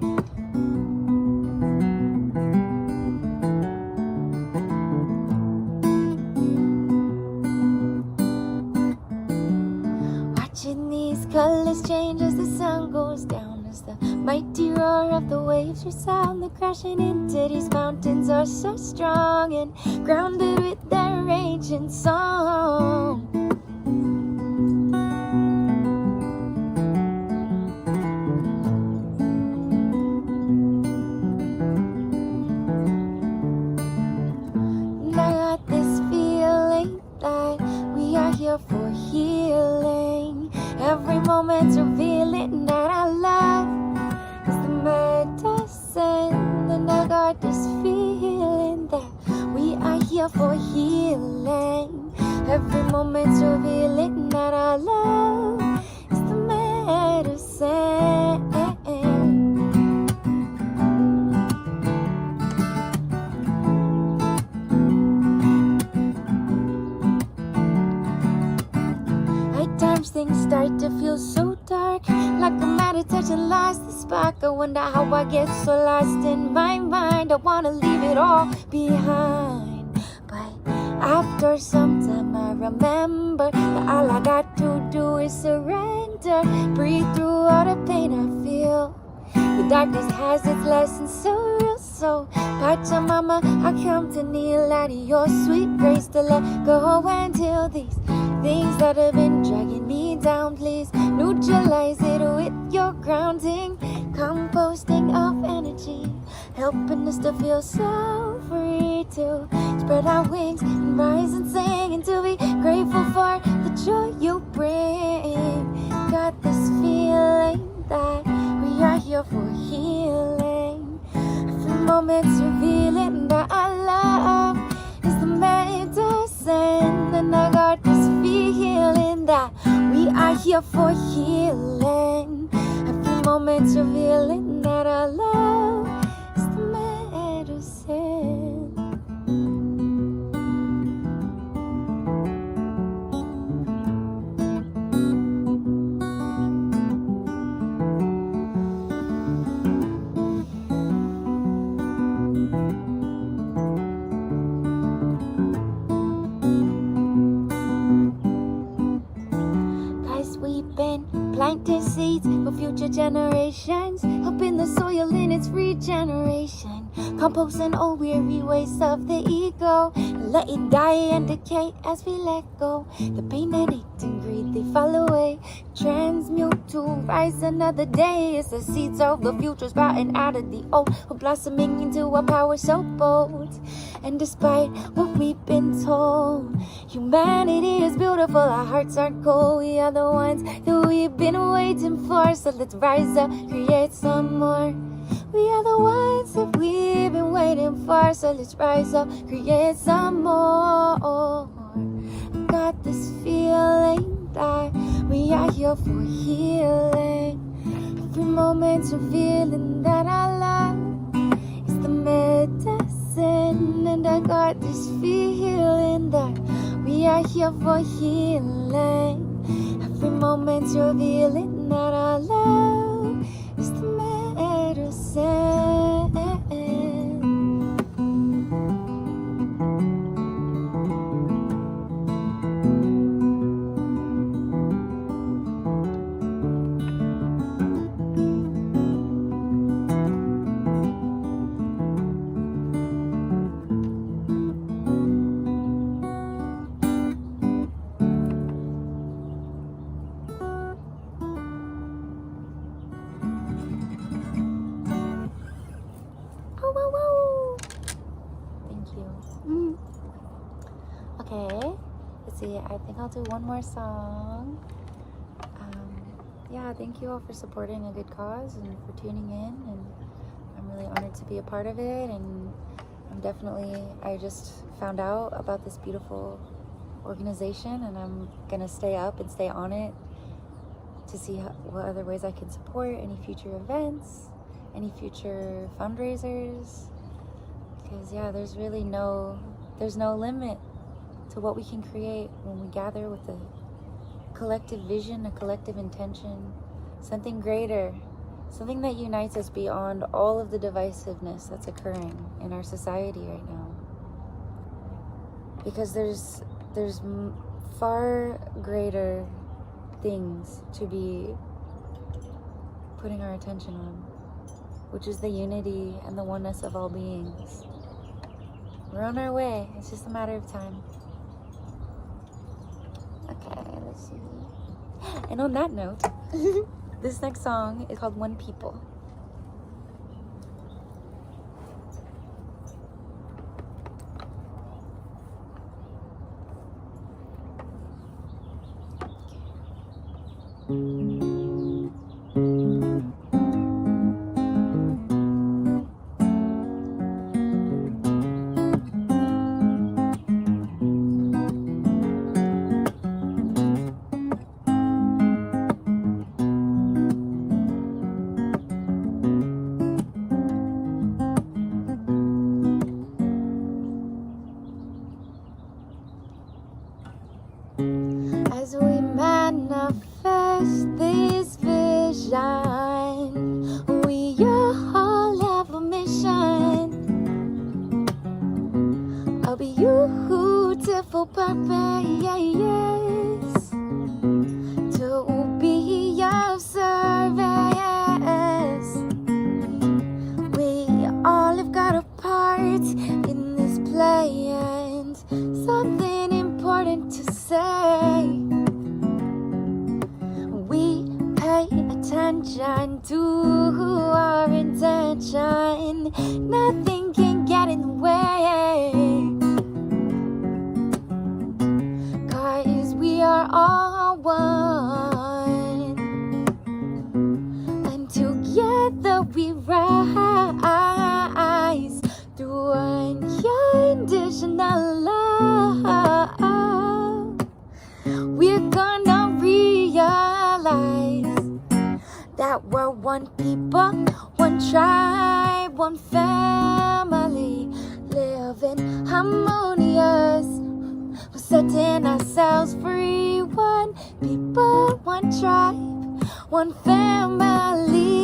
Watching these colors change as the sun goes down, as the mighty roar roar of the waves, your sound, the crashing into these mountains are so strong and grounded with their ancient song. And I got this feeling that we are here for healing. Every moment's revealing that our love is the medicine. And I got this feeling that we are here for healing. Every moment's revealing that our love is the medicine. At times things start to feel so dark, like I'm out of touch and lost the spark. I wonder how I get so lost in my mind. I wanna leave it all behind, but after some time I remember that all I got to do is surrender. Breathe through all the pain I feel. The darkness has its lessons so real, so Pachamama, I come to kneel at your sweet grace to let go until these things that have been dragging me down, please neutralize it with your grounding, composting of energy, helping us to feel so free to spread our wings and rise and sing, and to be grateful for the joy you bring. Got this feeling that we are here for healing. Every moment's revealing that our love is the medicine. And I got this feeling that we are here for healing. Every moment's revealing that our love is the medicine. We've been planting seeds for future generations, helping the soil in its regeneration, composting all weary waste of the ego, let it die and decay as we let go. The pain and hate and greed, they fall away, transmute to rise another day. It's the seeds of the future sprouting out of the old, blossoming into a power so bold. And despite what we've been told, humanity is beautiful, our hearts aren't cold. We are the ones that we've been waiting for, so let's rise up, create some more. We are the ones that we've been waiting for, so let's rise up, create some more. Got this feeling that we are here for healing. Every moment's revealing that our love is the medicine. And I got this feeling that we are here for healing. Every moment's revealing that our love is the medicine. Okay, let's see, I think I'll do one more song. Yeah, thank you all for supporting a good cause and for tuning in, and I'm really honored to be a part of it. And I just found out about this beautiful organization, and I'm gonna stay up and stay on it to see what other ways I can support any future events, any future fundraisers, because yeah, there's no limit to what we can create when we gather with a collective vision, a collective intention, something greater, something that unites us beyond all of the divisiveness that's occurring in our society right now. Because there's far greater things to be putting our attention on. which is the unity and the oneness of all beings. We're on our way. It's just a matter of time. Okay, let's see. And on that note, this next song is called One People. As we manifest this vision, we all have a mission, a beautiful purpose, to be of service. We all have got a part in this play and something important to say. We pay attention to our intention. Nothing can get in the way, 'cause we are all one, and together we rise through unconditional love. We're gonna realize that we're one people, one tribe, one family, living harmonious. We're setting ourselves free. One people, one tribe, one family.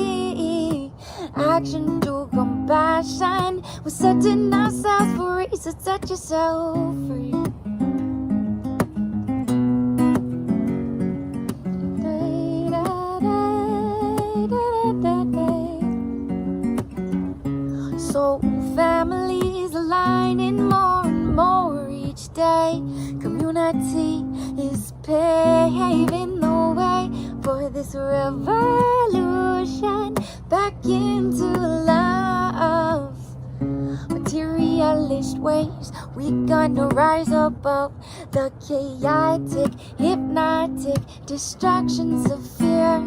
Action to compassion. We're setting ourselves free, so set yourself free. So families aligning more and more each day. Community is paving the way for this revolution back into love. Materialist ways, we gonna rise above the chaotic, hypnotic distractions of fear.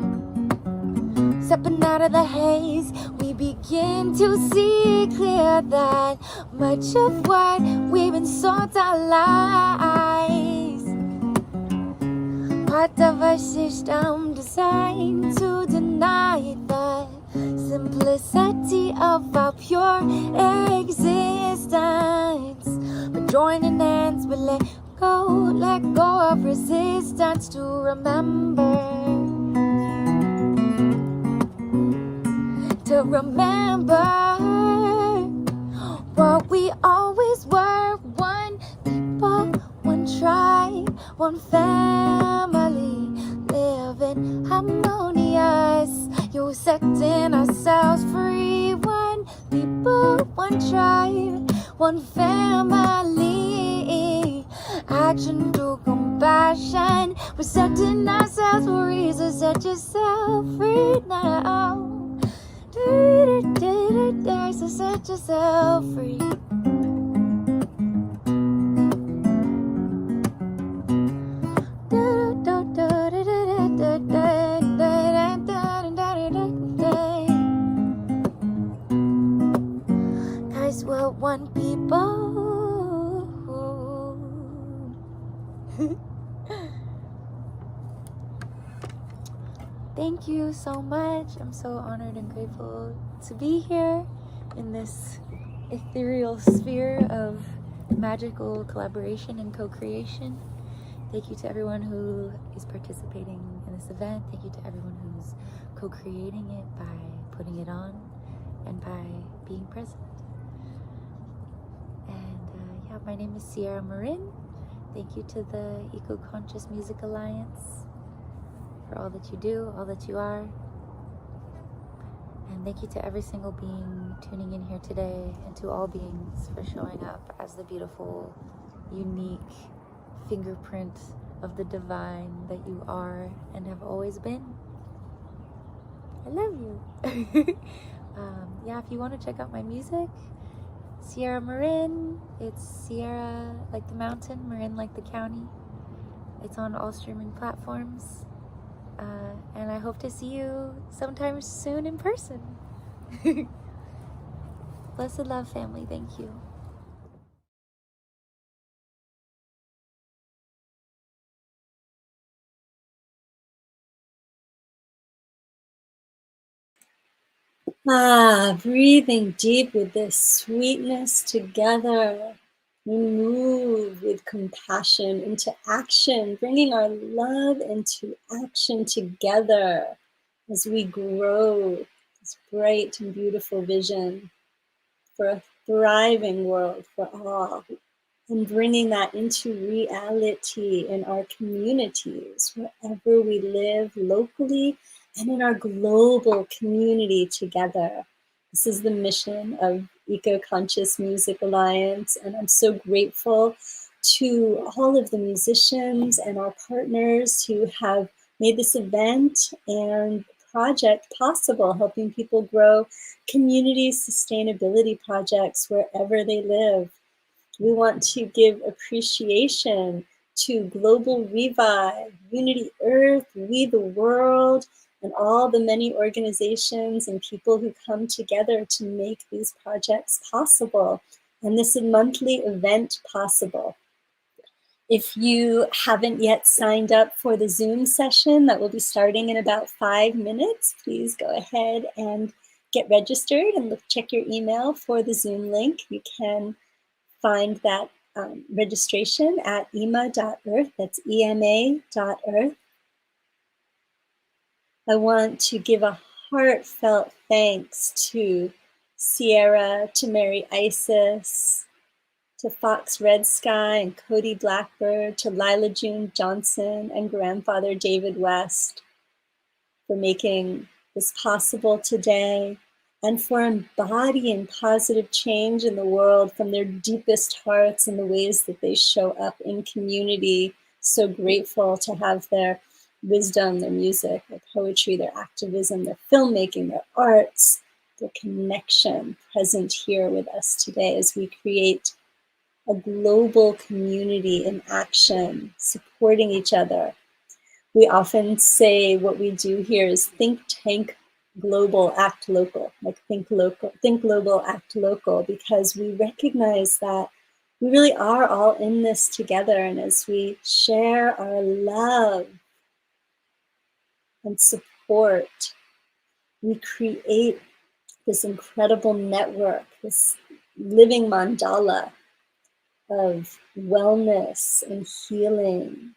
Stepping out of the haze, we begin to see clear that much of what we've been sold our lies. Part of a system designed to deny the simplicity of our pure existence. But joining hands, we let go of resistance to remember. To remember what we always were. One people, one tribe, one family, living harmonious. You're setting ourselves free. One people, one tribe, one family. Action to compassion. We're setting ourselves free, so set yourself free now. So set yourself free. Guys, we're one people. Thank you so much. I'm so honored and grateful to be here in this ethereal sphere of magical collaboration and co-creation. Thank you to everyone who is participating in this event. Thank you to everyone who's co-creating it by putting it on and by being present. And yeah, my name is Sierra Marin. Thank you to the Eco-Conscious Music Alliance for all that you do, all that you are. And thank you to every single being tuning in here today, and to all beings for showing up as the beautiful, unique fingerprint of the divine that you are and have always been. I love you. Yeah, if you want to check out my music, Sierra Marin. It's Sierra like the mountain, Marin like the county. It's on all streaming platforms. And I hope to see you sometime soon in person. Blessed love, family. Thank you. Breathing deep with this sweetness together. We move with compassion into action, bringing our love into action together as we grow this bright and beautiful vision for a thriving world for all, and bringing that into reality in our communities, wherever we live locally and in our global community together. This is the mission of Eco-Conscious Music Alliance, and I'm so grateful to all of the musicians and our partners who have made this event and project possible, helping people grow community sustainability projects wherever they live. We want to give appreciation to Global Revive, Unity Earth, We the World, and all the many organizations and people who come together to make these projects possible and this monthly event possible. If you haven't yet signed up for the Zoom session that will be starting in about 5 minutes, please go ahead and get registered and check your email for the Zoom link. You can find that registration at ema.earth. That's ema.earth. I want to give a heartfelt thanks to Sierra, to Mary Isis, to Fox Red Sky and Cody Blackbird, to Lila June Johnson and grandfather David West for making this possible today, and for embodying positive change in the world from their deepest hearts in the ways that they show up in community. So grateful to have their wisdom, their music, their poetry, their activism, their filmmaking, their arts, their connection present here with us today as we create a global community in action, supporting each other. We often say what we do here is think tank global, act local, like think global, act local, because we recognize that we really are all in this together. And as we share our love and support, we create this incredible network, this living mandala of wellness and healing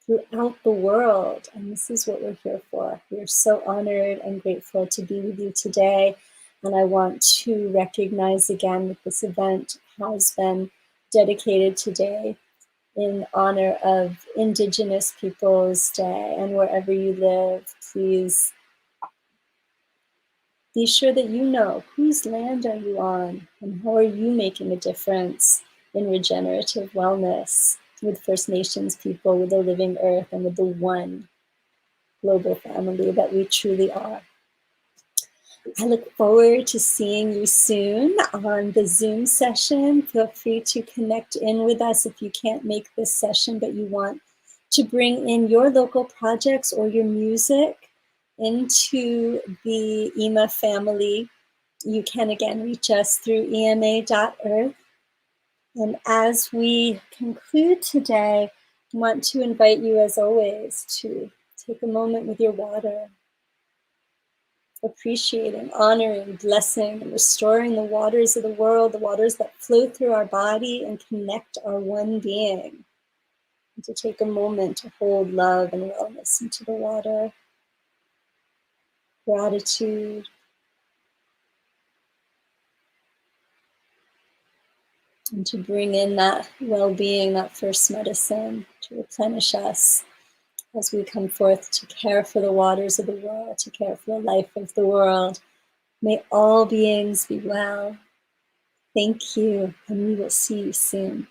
throughout the world. And this is what we're here for. We're so honored and grateful to be with you today. And I want to recognize again that this event has been dedicated today in honor of Indigenous Peoples Day. And wherever you live, please be sure that you know whose land are you on and how are you making a difference in regenerative wellness with First Nations people, with the living earth, and with the one global family that we truly are. I look forward to seeing you soon on the Zoom session. Feel free to connect in with us if you can't make this session, but you want to bring in your local projects or your music into the EMA family. You can again reach us through ema.earth. And as we conclude today, I want to invite you, as always, to take a moment with your water, appreciating, honoring, blessing, and restoring the waters of the world, the waters that flow through our body and connect our one being. And to take a moment to hold love and wellness into the water, gratitude, and to bring in that well-being, that first medicine to replenish us as we come forth to care for the waters of the world, to care for the life of the world, May all beings be well. Thank you, and we will see you soon.